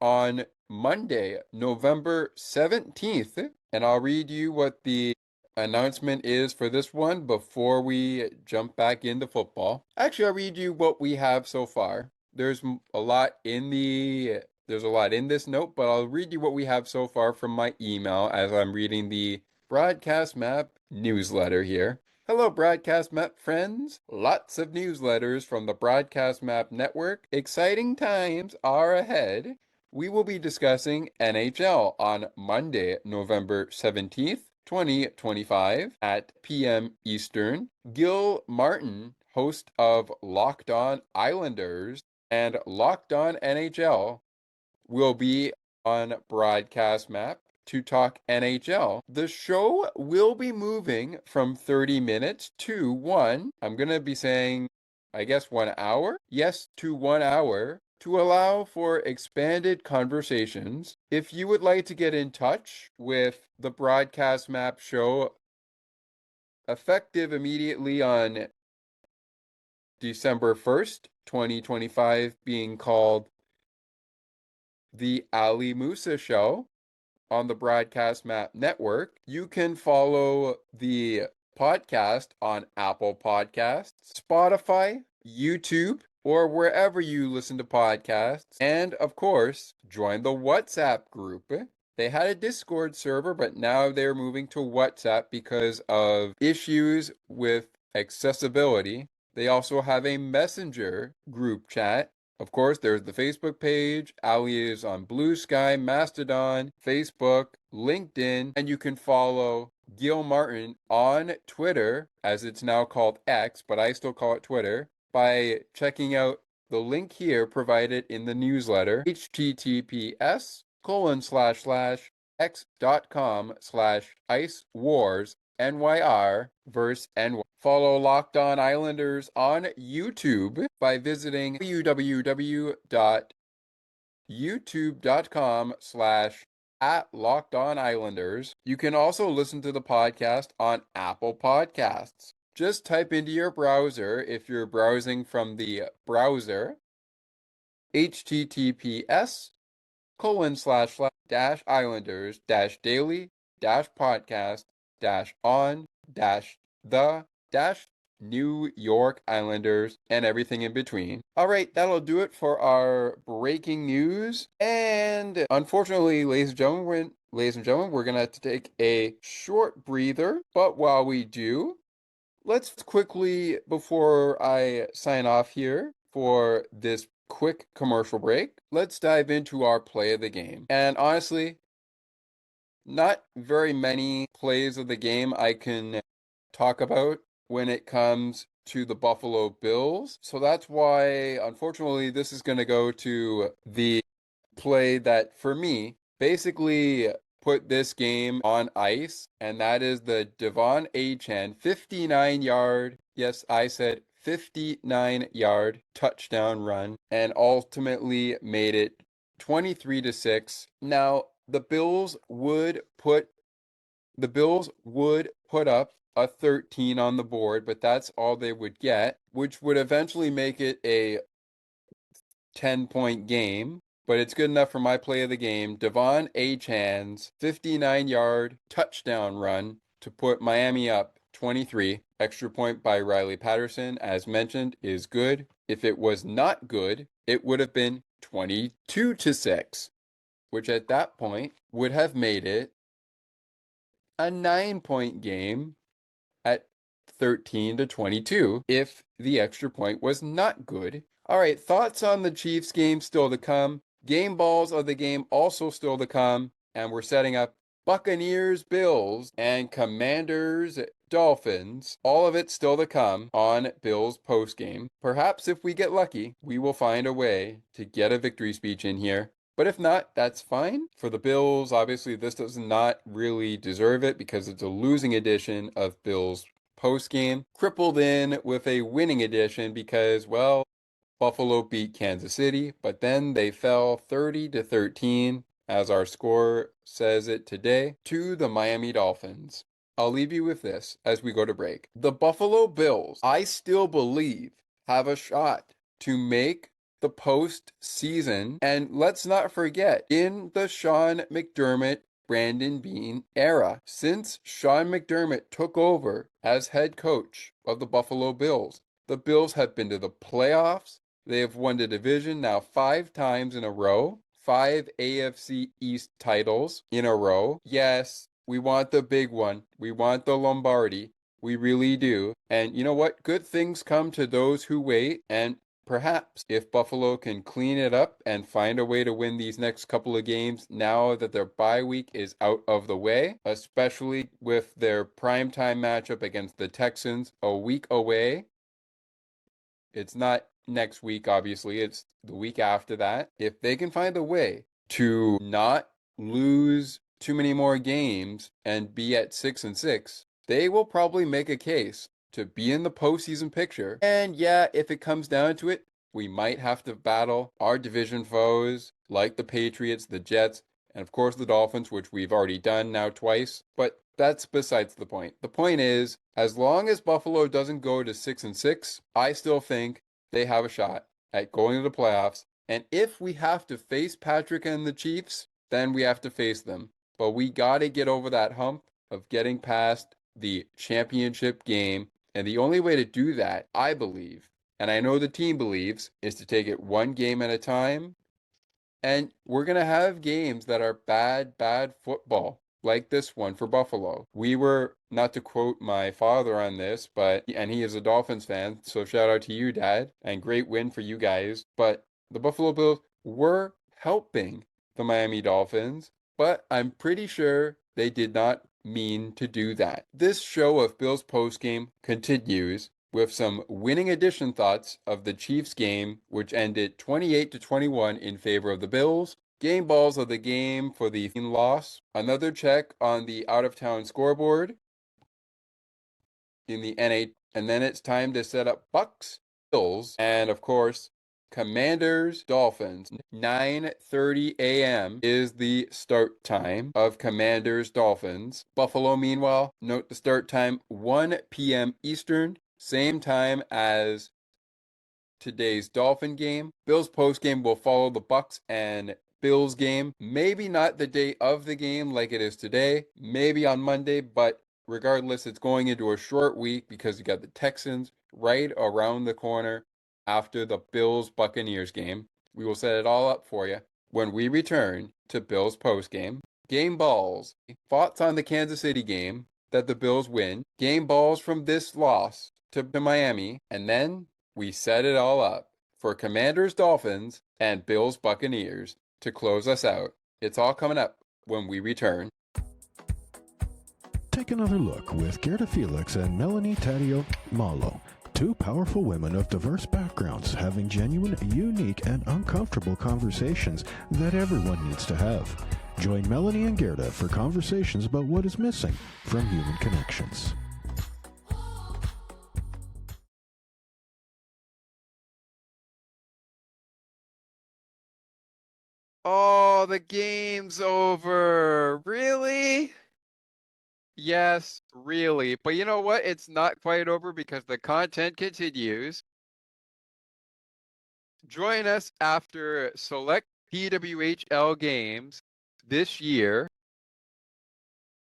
on Monday, November 17th. And I'll read you what the announcement is for this one before we jump back into football. Actually, I'll read you what we have so far. There's a lot in this note, but I'll read you what we have so far from my email as I'm reading the Broadcast Map newsletter here. Hello, Broadcast Map friends. Lots of newsletters from the Broadcast Map Network. Exciting times are ahead. We will be discussing NHL on Monday, November 17th, 2025 at p.m. Eastern. Gil Martin, host of Locked On Islanders and Locked On NHL, will be on Broadcast Map to talk NHL. The show will be moving from 30 minutes to I'm going to be saying, I guess 1 hour? Yes, to 1 hour to allow for expanded conversations. If you would like to get in touch with the Broadcast Map show, effective immediately on December 1st, 2025, being called The Ali Musa Show on the Broadcast Map Network, you can follow the podcast on Apple Podcasts, Spotify, YouTube, or wherever you listen to podcasts. And of course, join the WhatsApp group. They had a Discord server, but now they're moving to WhatsApp because of issues with accessibility. They also have a Messenger group chat. Of course, there's the Facebook page. Ali is on Blue Sky, Mastodon, Facebook, LinkedIn, and you can follow Gil Martin on Twitter, as it's now called X, but I still call it Twitter, by checking out the link here provided in the newsletter, https://x.com/IceWarsNYR verse NY. Follow Locked On Islanders on YouTube by visiting www.youtube.com/@LockedOnIslanders. You can also listen to the podcast on Apple Podcasts. Just type into your browser, if you're browsing from the browser, https://islanders-daily-podcast-on-the-New York Islanders and everything in between. All right, that'll do it for our breaking news. And unfortunately, ladies and gentlemen, we're going to have to take a short breather. But while we do, let's quickly, before I sign off here for this quick commercial break, let's dive into our play of the game. And honestly, not very many plays of the game I can talk about when it comes to the Buffalo Bills. So that's why, unfortunately, this is going to go to the play that, for me, basically put this game on ice, and that is the Devon Achane 59-yard, yes, I said 59-yard touchdown run, and ultimately made it 23-6. Now, the Bills would put up a 13 on the board, but that's all they would get, which would eventually make it a 10-point game. But it's good enough for my play of the game. Devon Achane's 59-yard touchdown run to put Miami up 23. Extra point by Riley Patterson, as mentioned, is good. If it was not good, it would have been 22-6, which at that point would have made it a 9-point game at 13-22 if the extra point was not good. All right, thoughts on the Chiefs game still to come. Game balls of the game also still to come. And we're setting up Buccaneers, Bills, and Commanders, Dolphins. All of it still to come on Bills postgame. Perhaps if we get lucky, we will find a way to get a victory speech in here. But if not, that's fine. For the Bills, obviously, this does not really deserve it because it's a losing edition of Bills postgame, crippled in with a winning edition because, well, Buffalo beat Kansas City, but then they fell 30-13, as our score says it today, to the Miami Dolphins. I'll leave you with this as we go to break. The Buffalo Bills, I still believe, have a shot to make the postseason. And let's not forget, in the Sean McDermott Brandon Beane era, since Sean McDermott took over as head coach of the Buffalo Bills, the Bills have been to the playoffs. They have won the division now 5 times in a row, 5 AFC East titles in a row. Yes, we want the big one. We want the Lombardi. We really do. And you know what? Good things come to those who wait. And perhaps if Buffalo can clean it up and find a way to win these next couple of games now that their bye week is out of the way, especially with their primetime matchup against the Texans a week away. It's not next week, obviously. It's the week after that. If they can find a way to not lose too many more games and be at 6-6, they will probably make a case to be in the postseason picture. And yeah, if it comes down to it, we might have to battle our division foes like the Patriots, the Jets, and of course the Dolphins, which we've already done now twice. But that's besides the point. The point is, as long as Buffalo doesn't go to 6-6, I still think they have a shot at going to the playoffs. And if we have to face Patrick and the Chiefs, then we have to face them. But we got to get over that hump of getting past the championship game. And the only way to do that, I believe, and I know the team believes, is to take it one game at a time. And we're going to have games that are bad football, like this one for Buffalo. We were, not to quote my father on this, and he is a Dolphins fan, so shout out to you, Dad, and great win for you guys. But the Buffalo Bills were helping the Miami Dolphins, but I'm pretty sure they did not mean to do that. This show of Bills postgame continues with some winning edition thoughts of the Chiefs game, which ended 28-21 in favor of the Bills. Game balls of the game for the loss. Another check on the out-of-town scoreboard in the NA. And then it's time to set up Bucks, Bills, and of course, Commanders, Dolphins. 9:30 a.m. is the start time of Commanders, Dolphins. Buffalo, meanwhile, note the start time, 1 p.m. Eastern, same time as today's Dolphin game. Bills postgame will follow the Bucks and Bills game. Maybe not the day of the game like it is today, maybe on Monday, but regardless, it's going into a short week because you got the Texans right around the corner after the Bills Buccaneers game. We will set it all up for you when we return to Bills postgame. Game balls, thoughts on the Kansas City game that the Bills win, game balls from this loss to Miami, and then we set it all up for Commanders Dolphins and Bills Buccaneers to close us out. It's all coming up when we return.
Take another look with Gerda Felix and Melanie Taddeo Malo. Two powerful women of diverse backgrounds having genuine, unique, and uncomfortable conversations that everyone needs to have. Join Melanie and Gerda for conversations about what is missing from human connections.
Oh, the game's over. Really? Yes, really. But you know what? It's not quite over because the content continues. Join us after select PWHL games this year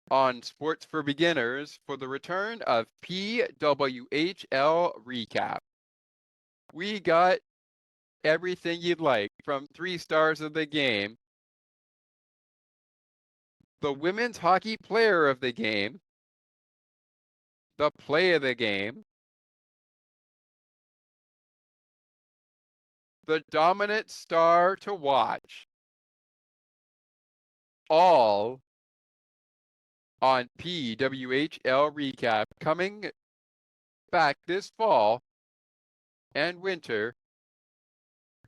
on Sports for Beginners for the return of PWHL Recap. We got everything you'd like, from 3 stars of the game, the women's hockey player of the game, the play of the game, the dominant star to watch, all on PWHL Recap, coming back this fall and winter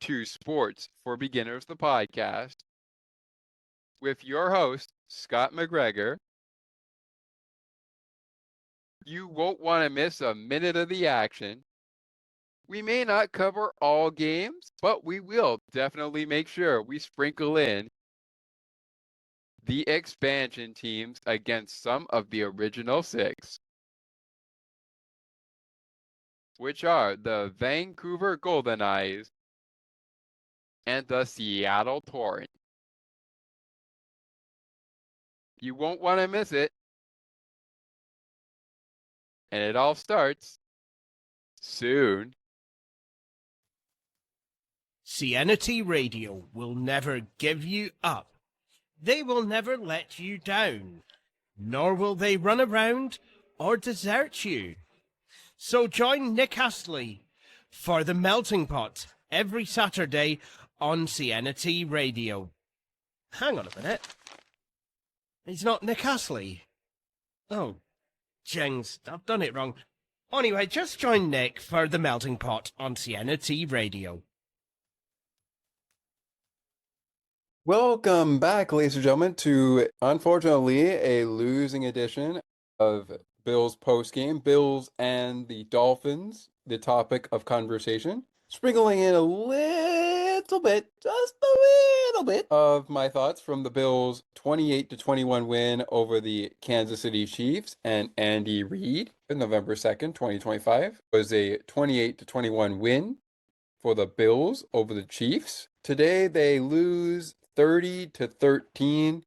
to Sports for Beginners, the podcast, with your host, Scott McGregor. You won't want to miss a minute of the action. We may not cover all games, but we will definitely make sure we sprinkle in the expansion teams against some of the original six, which are the Vancouver Golden Eyes and the Seattle Torrent. You won't want to miss it. And it all starts soon.
CNT Radio will never give you up. They will never let you down, nor will they run around or desert you. So join Nick Astley for the Melting Pot every Saturday on CNT Radio. Hang on a minute. He's not Nick Astley. Oh, jings, I've done it wrong. Anyway, just join Nick for the Melting Pot on CNT Radio.
Welcome back, ladies and gentlemen, to, unfortunately, a losing edition of Bills postgame. Bills and the Dolphins, the topic of conversation. Sprinkling in a little bit, just a little bit, of my thoughts from the Bills' 28-21 win over the Kansas City Chiefs and Andy Reid on November 2nd, 2025. It was a 28-21 win for the Bills over the Chiefs. Today they lose 30-13,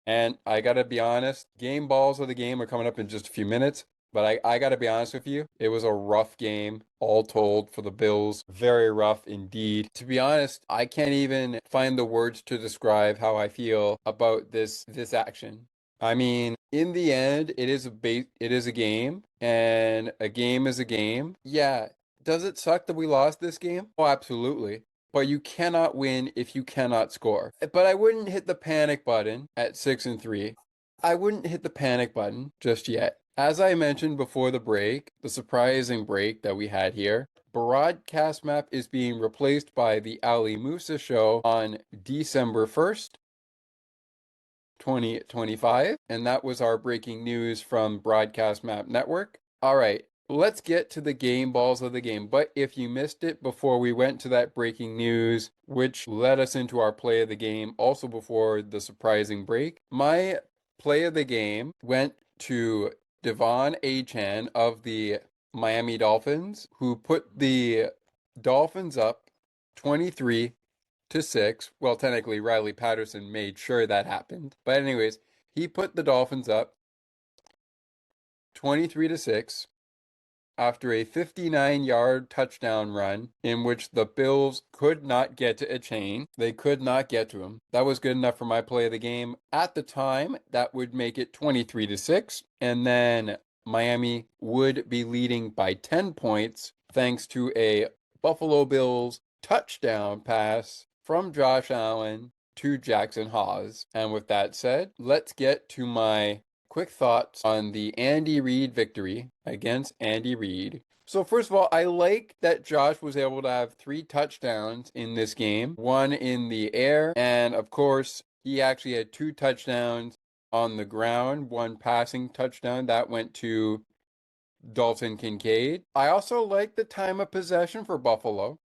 and I gotta be honest, game balls of the game are coming up in just a few minutes, but I gotta be honest with you, it was a rough game, all told, for the Bills. Very rough indeed. To be honest, I can't even find the words to describe how I feel about this action. I mean, in the end, it is a game, and a game is a game. Yeah, does it suck that we lost this game? Oh, absolutely. But you cannot win if you cannot score. But I wouldn't hit the panic button at 6-3. I wouldn't hit the panic button just yet. As I mentioned before the break, the surprising break that we had here, broadcast map is being replaced by the Ali Musa show on December 1st, 2025. And that was our breaking news from Broadcast Map Network. All right. Let's get to the game balls of the game. But if you missed it before we went to that breaking news, which led us into our play of the game, also before the surprising break, my play of the game went to Devon Achan of the Miami Dolphins, who put the Dolphins up 23-6. Well, technically, Riley Patterson made sure that happened. But anyways, he put the Dolphins up 23-6. After a 59-yard touchdown run in which the Bills could not get to Achane. They could not get to him. That was good enough for my play of the game. At the time, that would make it 23-6. And then Miami would be leading by 10 points thanks to a Buffalo Bills touchdown pass from Josh Allen to Jackson Hawes. And with that said, let's get to my quick thoughts on the Andy Reid victory against Andy Reid. So first of all, I like that Josh was able to have 3 touchdowns in this game. 1 in the air, and of course, he actually had 2 touchdowns on the ground. 1 passing touchdown. That went to Dalton Kincaid. I also like the time of possession for Buffalo.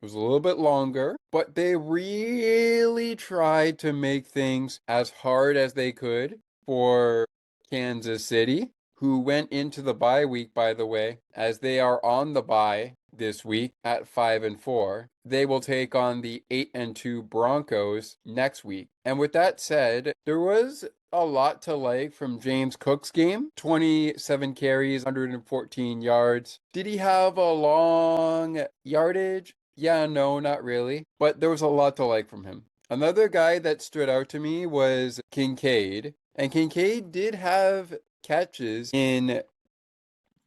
It was a little bit longer, but they really tried to make things as hard as they could for Kansas City, who went into the bye week, by the way, as they are on the bye this week at 5-4. They will take on the 8-2 Broncos next week. And with that said, there was a lot to like from James Cook's game. 27 carries, 114 yards. Did he have a long yardage? Yeah, no, not really. But there was a lot to like from him. Another guy that stood out to me was Kincaid. And Kincaid did have catches in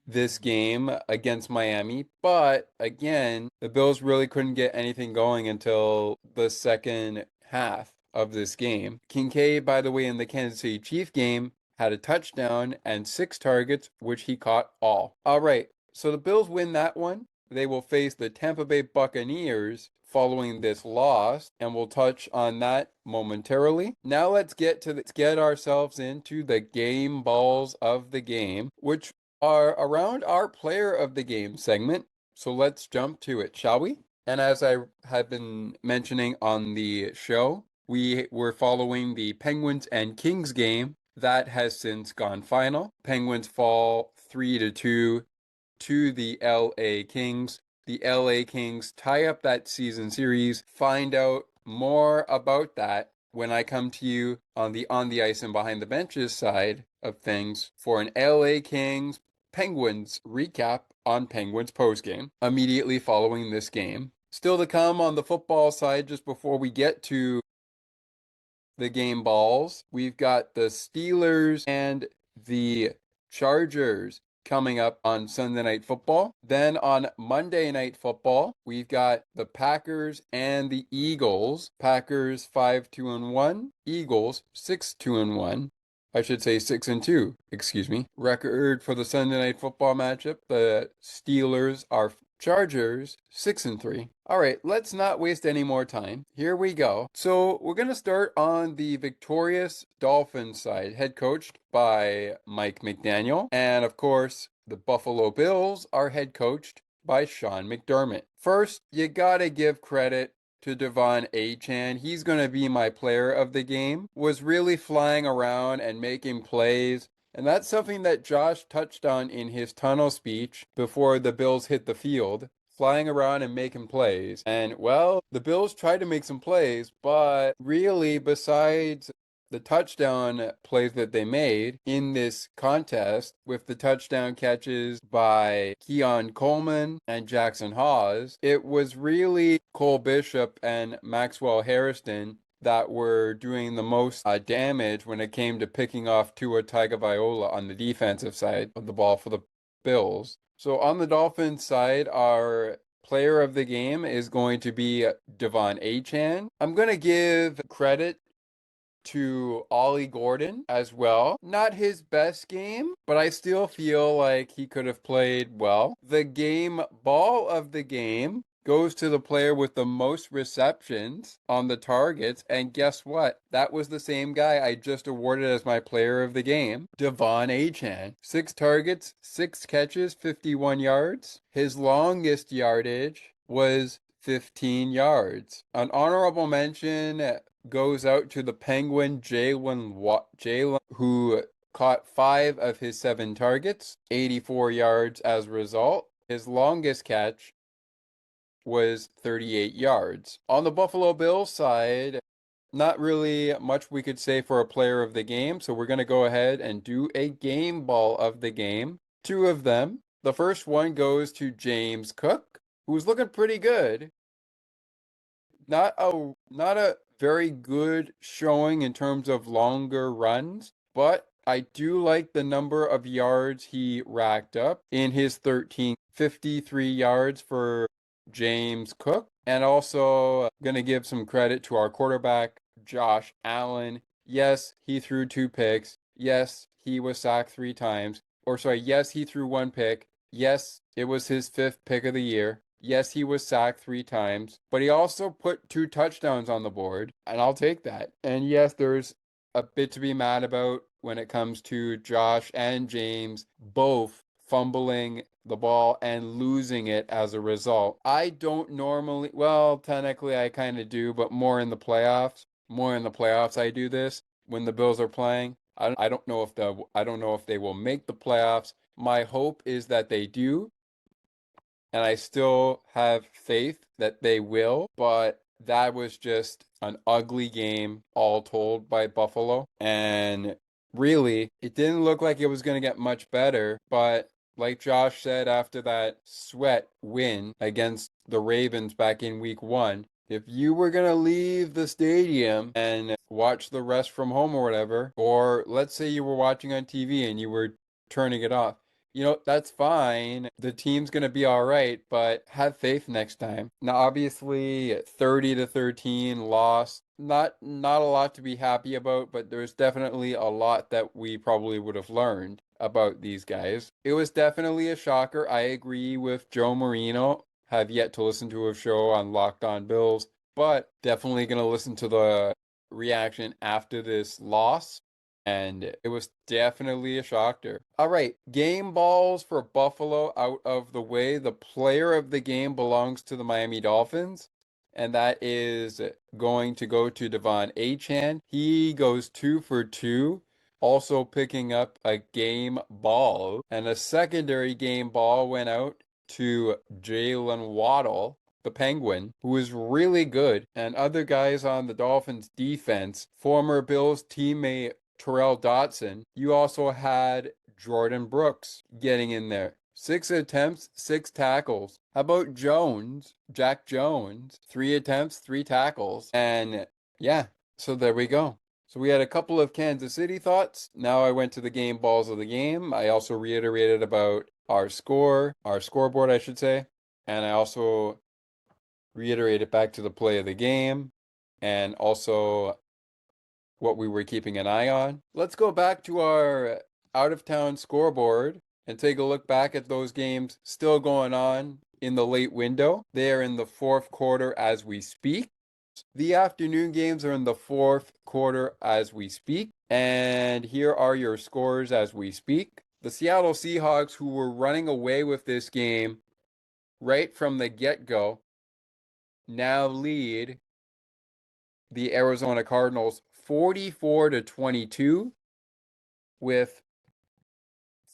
this game against Miami, but again, the Bills really couldn't get anything going until the second half of this game. Kincaid, by the way, in the Kansas City Chief game, had a touchdown and 6 targets, which he caught all. All right, so the Bills win that one. They will face the Tampa Bay Buccaneers following this loss, and we'll touch on that momentarily. Now let's get ourselves into the game balls of the game, which are around our player of the game segment. So let's jump to it, shall we? And as I have been mentioning on the show, we were following the Penguins and Kings game that has since gone final. Penguins fall 3-2 to the LA Kings. The LA Kings tie up that season series. Find out more about that when I come to you on the ice and behind the benches side of things for an LA Kings Penguins recap on Penguins postgame immediately following this game. Still to come on the football side, just before we get to the game balls, we've got the Steelers and the Chargers coming up on Sunday Night Football. Then on Monday Night Football, we've got the Packers and the Eagles. Packers 5-2-1, Eagles 6-2-1. I should say 6-2, excuse me. Record for the Sunday Night Football matchup, the Steelers are Chargers 6-3. All right, let's not waste any more time. Here we go. So we're going to start on the victorious Dolphins side, head coached by Mike McDaniel. And of course, the Buffalo Bills are head coached by Sean McDermott. First, you got to give credit to Devon Achane. He's going to be my player of the game. Was really flying around and making plays. And that's something that Josh touched on in his tunnel speech before the Bills hit the field. Flying around and making plays. And, well, the Bills tried to make some plays, but really, besides the touchdown plays that they made in this contest, with the touchdown catches by Keon Coleman and Jackson Hawes, it was really Cole Bishop and Maxwell Harrison that were doing the most damage when it came to picking off Tua Tagovailoa on the defensive side of the ball for the Bills. So on the Dolphins side, our player of the game is going to be Devon Achane. I'm going to give credit to Ollie Gordon as well. Not his best game, but I still feel like he could have played well. The game ball of the game goes to the player with the most receptions on the targets. And guess what? That was the same guy I just awarded as my player of the game, Devon Achane. 6 targets, 6 catches, 51 yards. His longest yardage was 15 yards. An honorable mention goes out to the Penguin Jalen, who caught 5 of his 7 targets, 84 yards as a result. His longest catch was 38 yards. On the Buffalo Bills side, not really much we could say for a player of the game, so we're going to go ahead and do a game ball of the game. 2 of them. The first one goes to James Cook, who's looking pretty good. Not a very good showing in terms of longer runs, but I do like the number of yards he racked up in his 53 yards for James Cook. And also going to give some credit to our quarterback, Josh Allen. Yes, he threw 2 picks. Yes, he was sacked 3 times. Yes, he threw 1 pick. Yes, it was his 5th pick of the year. Yes, he was sacked 3 times, but he also put 2 touchdowns on the board, and I'll take that. And yes, there's a bit to be mad about when it comes to Josh and James both fumbling the ball and losing it as a result. I don't normally, well, technically I kind of do, but more in the playoffs. More in the playoffs I do this when the Bills are playing. I don't know if they will make the playoffs. My hope is that they do, and I still have faith that they will, but that was just an ugly game all told by Buffalo. And really, it didn't look like it was going to get much better, but like Josh said after that sweat win against the Ravens back in week 1, if you were going to leave the stadium and watch the rest from home or whatever, or let's say you were watching on TV and you were turning it off, That's fine. The team's going to be all right, but have faith next time. Now, obviously, 30-13 loss. Not a lot to be happy about, but there's definitely a lot that we probably would have learned about these guys. It was definitely a shocker. I agree with Joe Marino. Have yet to listen to a show on Locked On Bills, but definitely going to listen to the reaction after this loss, and it was definitely a shocker. All right, game balls for Buffalo out of the way. The player of the game belongs to the Miami Dolphins, and that is going to go to Devon Achane. He goes 2 for 2, also picking up a game ball, and a secondary game ball went out to Jalen Waddle, the Penguin, who is really good, and other guys on the Dolphins defense, former Bills teammate Terrell Dotson. You also had Jordan Brooks getting in there. 6 attempts, 6 tackles. How about Jones, Jack Jones? 3 attempts, 3 tackles. And yeah, so there we go. So we had a couple of Kansas City thoughts. Now I went to the game balls of the game. I also reiterated about our scoreboard, I should say. And I also reiterated back to the play of the game and also what we were keeping an eye on. Let's go back to our out of town scoreboard and take a look back at those games still going on in the late window. They are in the fourth quarter as we speak. The afternoon games are in the fourth quarter as we speak. And here are your scores as we speak. The Seattle Seahawks, who were running away with this game right from the get-go, now lead the Arizona Cardinals 44-22 with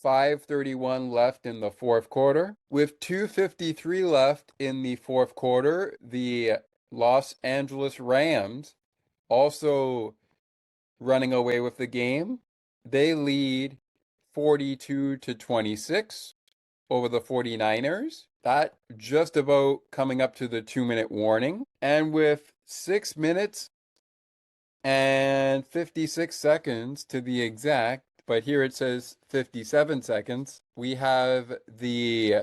5:31 left in the fourth quarter. With 2:53 left in the fourth quarter, the Los Angeles Rams, also running away with the game, they lead 42-26 over the 49ers. That just about coming up to the 2-minute warning. And with 6 minutes and 56 seconds to be exact, but here it says 57 seconds, we have the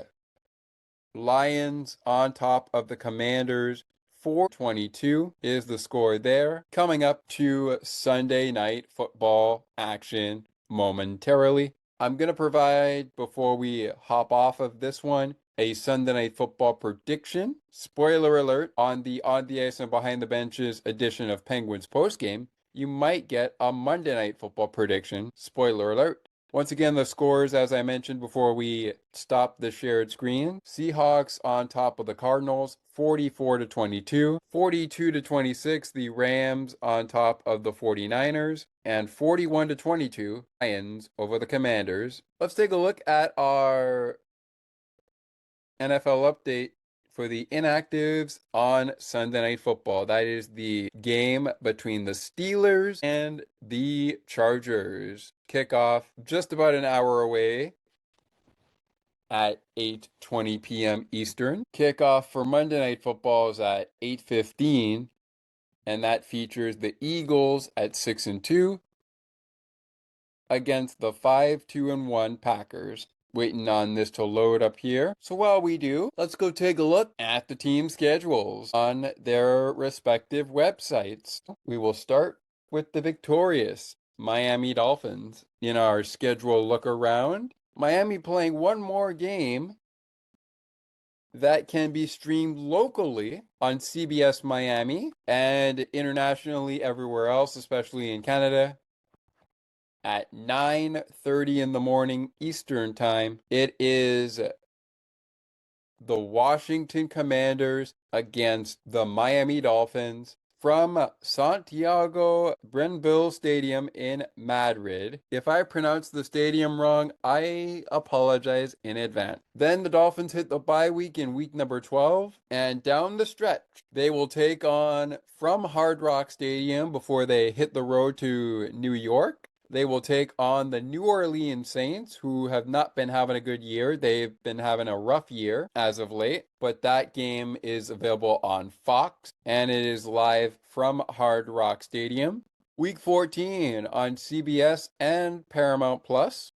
Lions on top of the Commanders. 422 is the score there. Coming up to Sunday night football action momentarily. I'm going to provide, before we hop off of this one, a Sunday night football prediction. Spoiler alert, on the On the Ice and Behind the Benches edition of Penguins postgame, you might get a Monday night football prediction. Spoiler alert. Once again, the scores, as I mentioned before we stop the shared screen. Seahawks on top of the Cardinals, 44-22. 42-26, the Rams on top of the 49ers. And 41-22, Lions over the Commanders. Let's take a look at our NFL update for the inactives on Sunday Night Football. That is the game between the Steelers and the Chargers. Kickoff just about an hour away at 8:20 p.m. Eastern. Kickoff for Monday Night Football is at 8:15, and that features the Eagles at 6-2 against the 5-2-1 Packers. Waiting on this to load up here. So while we do, let's go take a look at the team schedules on their respective websites. We will start with the victorious Miami Dolphins. In our schedule look around, Miami playing one more game that can be streamed locally on CBS Miami and internationally everywhere else, especially in Canada, at 9:30 in the morning Eastern Time. It is the Washington Commanders against the Miami Dolphins from Santiago Bernabéu Stadium in Madrid. If I pronounce the stadium wrong, I apologize in advance. Then the Dolphins hit the bye week in week number 12, and down the stretch, they will take on from Hard Rock Stadium before they hit the road to New York. They will take on the New Orleans Saints, who have not been having a good year. They've been having a rough year as of late, but that game is available on Fox, and it is live from Hard Rock Stadium. Week 14 on CBS and Paramount Plus.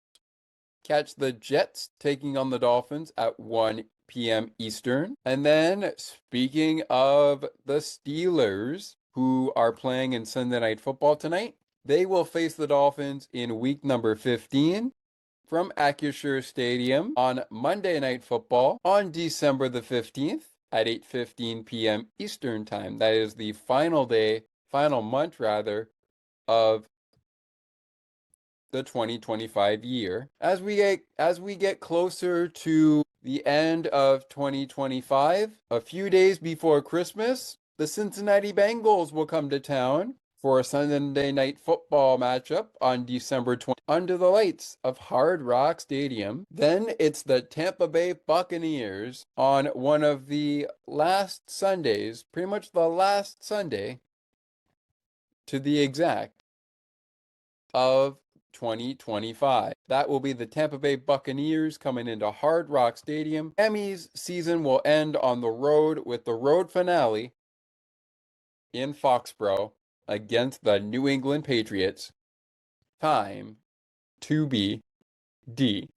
catch the Jets taking on the Dolphins at 1 p.m. Eastern. And then, speaking of the Steelers, who are playing in Sunday Night Football tonight, they will face the Dolphins in week number 15 from Acrisure Stadium on Monday Night Football on December the 15th at 8:15 p.m. Eastern Time. That is the final month rather, of the 2025 year. As we get closer to the end of 2025, a few days before Christmas, the Cincinnati Bengals will come to town for a Sunday night football matchup on December 20th under the lights of Hard Rock Stadium. Then it's the Tampa Bay Buccaneers on one of the last Sundays, pretty much the last Sunday to the exact, of 2025. That will be the Tampa Bay Buccaneers coming into Hard Rock Stadium. Miami's season will end on the road with the road finale in Foxborough against the New England Patriots. Time TBD.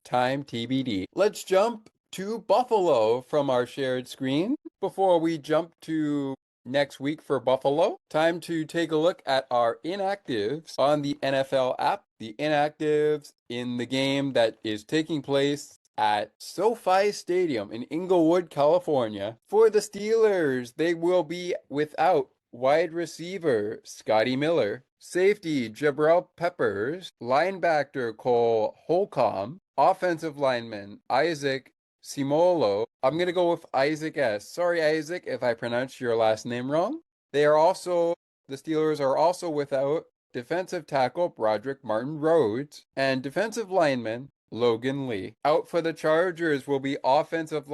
Time TBD. Let's jump to Buffalo from our shared screen. Before we jump to next week for Buffalo, time to take a look at our inactives on the NFL app. The inactives in the game that is taking place at SoFi Stadium in Inglewood, California. For the Steelers, they will be without wide receiver Scotty Miller, safety Jabril Peppers, linebacker Cole Holcomb, offensive lineman Isaac Simolo. I'm going to go with Isaac S. Sorry, Isaac, if I pronounced your last name wrong. The Steelers are also without defensive tackle Broderick Martin Rhodes and defensive lineman Logan Lee. Out for the Chargers will be offensive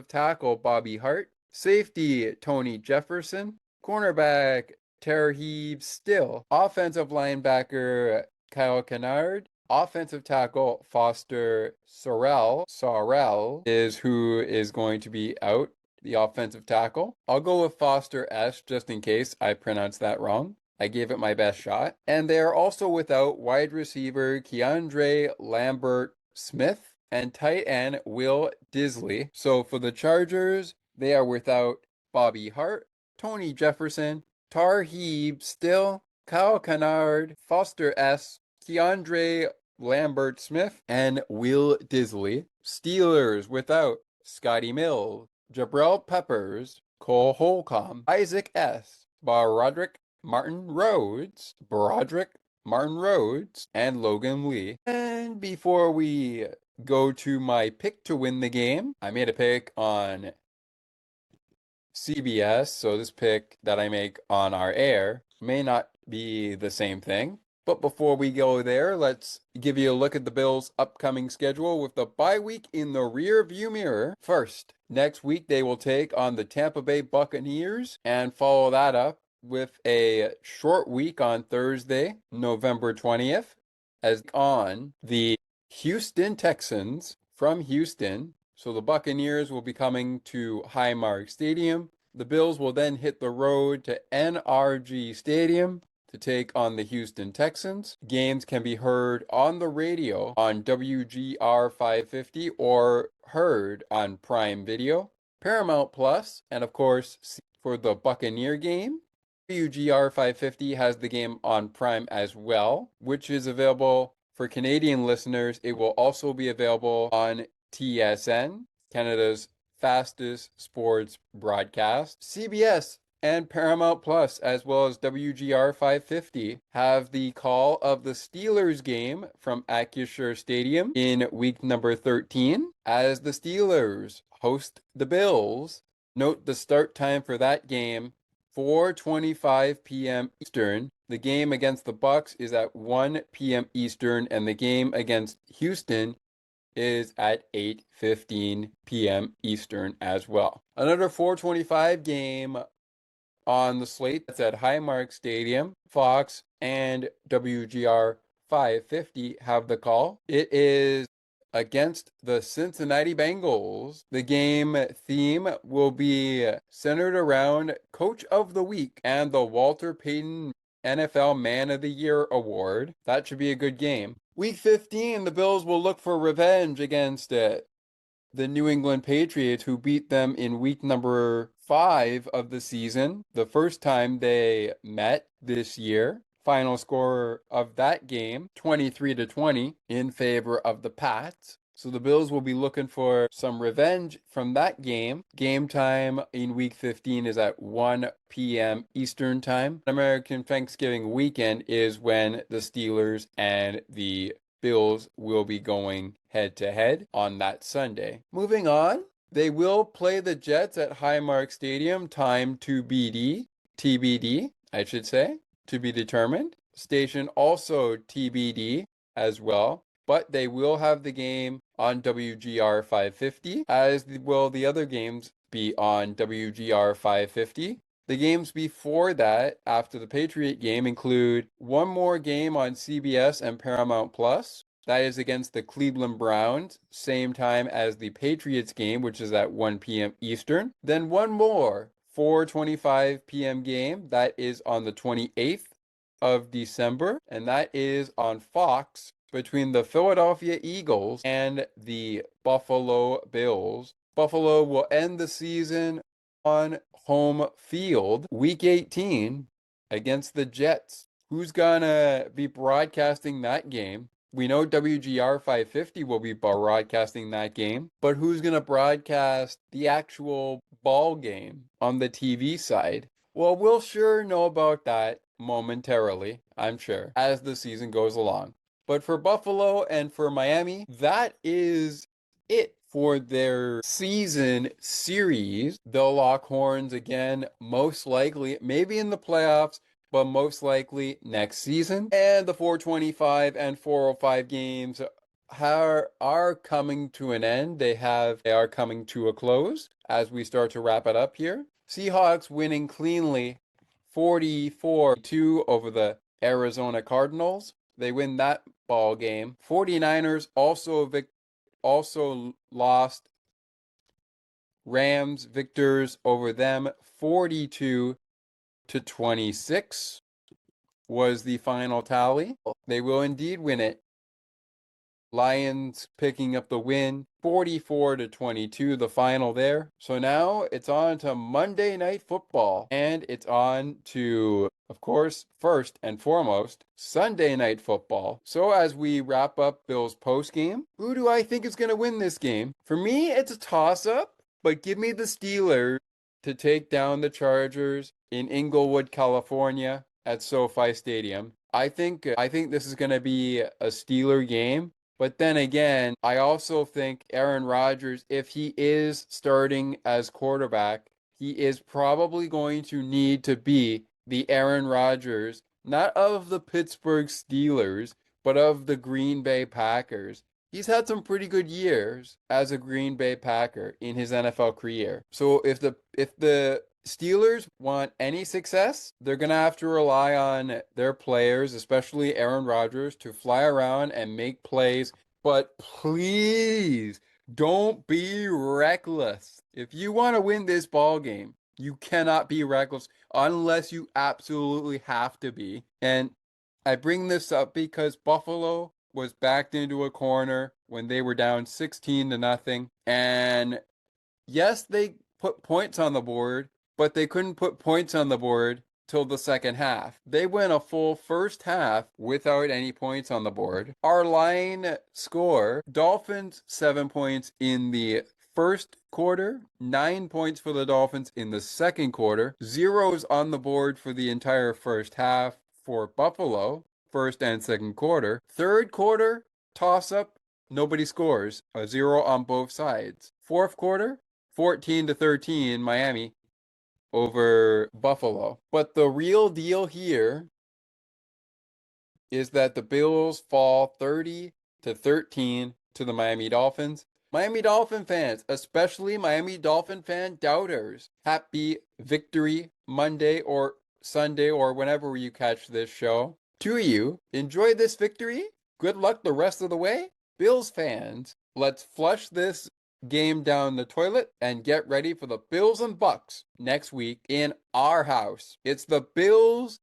tackle Bobby Hart, safety Tony Jefferson, cornerback Terheeb Still, offensive linebacker Kyle Kennard, offensive tackle Foster Sorrell is who is going to be out, the offensive tackle. I'll go with Foster S just in case I pronounced that wrong. I gave it my best shot. And they are also without wide receiver Keandre Lambert Smith and tight end Will Disley. So for the Chargers, they are without Bobby Hart, Tony Jefferson, Tarheeb Still, Kyle Kennard, Foster S, Keandre Lambert Smith, and Will Disley. Steelers without Scotty Mills, Jabril Peppers, Cole Holcomb, Isaac S, Broderick Martin Rhodes, and Logan Lee. And before we go to my pick to win the game, I made a pick on CBS, so this pick that I make on our air may not be the same thing. But before we go there, let's give you a look at the Bills' upcoming schedule with the bye week in the rear view mirror. First, next week they will take on the Tampa Bay Buccaneers and follow that up with a short week on Thursday, November 20th, as on the Houston Texans from Houston. So the Buccaneers will be coming to Highmark Stadium. The Bills will then hit the road to NRG Stadium to take on the Houston Texans. Games can be heard on the radio on WGR 550 or heard on Prime Video, Paramount Plus, and of course, for the Buccaneer game, WGR 550 has the game on Prime as well, which is available for Canadian listeners. It will also be available on TSN, Canada's fastest sports broadcast. CBS and Paramount Plus, as well as WGR 550, have the call of the Steelers game from Acrisure Stadium in week number 13, as the Steelers host the Bills. Note the start time for that game, 4:25 p.m. Eastern. The game against the Bucs is at 1 p.m. Eastern, and the game against Houston is at 8:15 p.m. Eastern as well. Another 4:25 game on the slate that's at Highmark Stadium. Fox and WGR 550 have the call. It is against the Cincinnati Bengals. The game theme will be centered around Coach of the Week and the Walter Payton NFL Man of the Year award. That should be a good game. Week 15, the Bills will look for revenge against the New England Patriots, who beat them in week number 5 of the season, the first time they met this year. Final score of that game, 23-20 in favor of the Pats. So the Bills will be looking for some revenge from that game. Game time in week 15 is at 1 p.m. Eastern time. American Thanksgiving weekend is when the Steelers and the Bills will be going head to head on that Sunday. Moving on, they will play the Jets at Highmark Stadium, time to TBD, I should say, to be determined. Station also TBD as well, but they will have the game on WGR 550, as will the other games be on WGR 550. The games before that, after the Patriot game, include one more game on CBS and Paramount Plus. That is against the Cleveland Browns, same time as the Patriots game, which is at 1 p.m. Eastern. Then one more 4:25 p.m. game. That is on the 28th of December, and that is on Fox between the Philadelphia Eagles and the Buffalo Bills. Buffalo will end the season on home field, week 18 against the Jets. Who's gonna be broadcasting that game? We know WGR 550 will be broadcasting that game, but who's gonna broadcast the actual ball game on the TV side? Well, we'll sure know about that momentarily, I'm sure, as the season goes along. But for Buffalo and for Miami, that is it for their season series. They'll lock horns again, most likely, maybe in the playoffs, but most likely next season. And the 425 and 405 games are coming to an end. They are coming to a close as we start to wrap it up here. Seahawks winning cleanly 44-2 over the Arizona Cardinals. They win that ball game. 49ers also lost. Rams victors over them 42-26 was the final tally. They will indeed win it. Lions picking up the win 44-22, the final there. So now it's on to Monday Night Football, and it's on to, of course, first and foremost, Sunday Night Football. So as we wrap up Bills post game, who do I think is going to win this game? For me, it's a toss-up, but give me the Steelers to take down the Chargers in Inglewood, California at SoFi Stadium. I think this is going to be a Steeler game. But then again, I also think Aaron Rodgers, if he is starting as quarterback, he is probably going to need to be the Aaron Rodgers, not of the Pittsburgh Steelers, but of the Green Bay Packers. He's had some pretty good years as a Green Bay Packer in his NFL career. So if the Steelers want any success, they're going to have to rely on their players, especially Aaron Rodgers, to fly around and make plays. But please don't be reckless. If you want to win this ball game, you cannot be reckless unless you absolutely have to be. And I bring this up because Buffalo was backed into a corner when they were down 16-0. And yes, they put points on the board, but they couldn't put points on the board till the second half. They went a full first half without any points on the board. Our line score, Dolphins 7 points in the first quarter, 9 points for the Dolphins in the second quarter, zeros on the board for the entire first half for Buffalo, first and second quarter. Third quarter, toss-up, nobody scores, a 0 on both sides. Fourth quarter, 14-13 Miami over Buffalo. But the real deal here is that the Bills fall 30-13 to the Miami Dolphins. Miami Dolphin fans, especially Miami Dolphin fan doubters, happy Victory Monday or Sunday or whenever you catch this show. To you, enjoy this victory. Good luck the rest of the way. Bills fans, let's flush this game down the toilet and get ready for the Bills and Bucks next week in our house. It's the Bills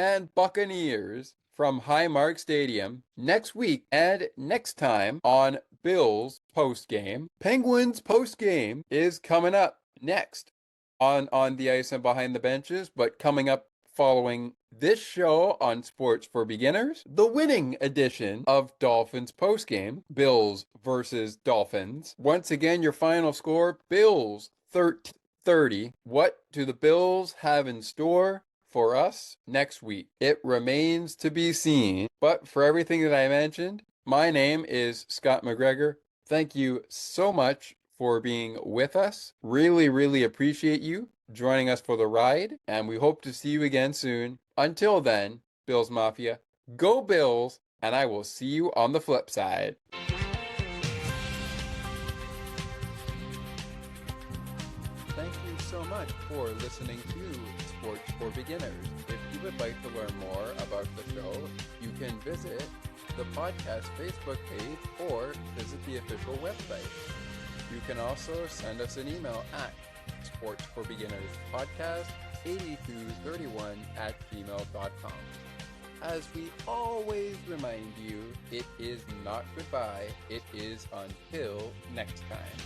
and Buccaneers from Highmark Stadium next week and next time on Bills postgame. Penguins postgame is coming up next on the ice and behind the benches, but coming up following this show on Sports for Beginners, the winning edition of Dolphins postgame, Bills versus Dolphins. Once again, your final score, Bills 30. What do the Bills have in store for us next week? It remains to be seen. But for everything that I mentioned, my name is Scott McGregor. Thank you so much for being with us. Really, really appreciate you joining us for the ride, and we hope to see you again soon. Until then, Bills Mafia, go Bills, and I will see you on the flip side. Thank you so much for listening to Sports for Beginners. If you would like to learn more about the show, you can visit the podcast Facebook page or visit the official website. You can also send us an email at sportsforbeginnerspodcast8231@gmail.com. As we always remind you, it is not goodbye, it is until next time.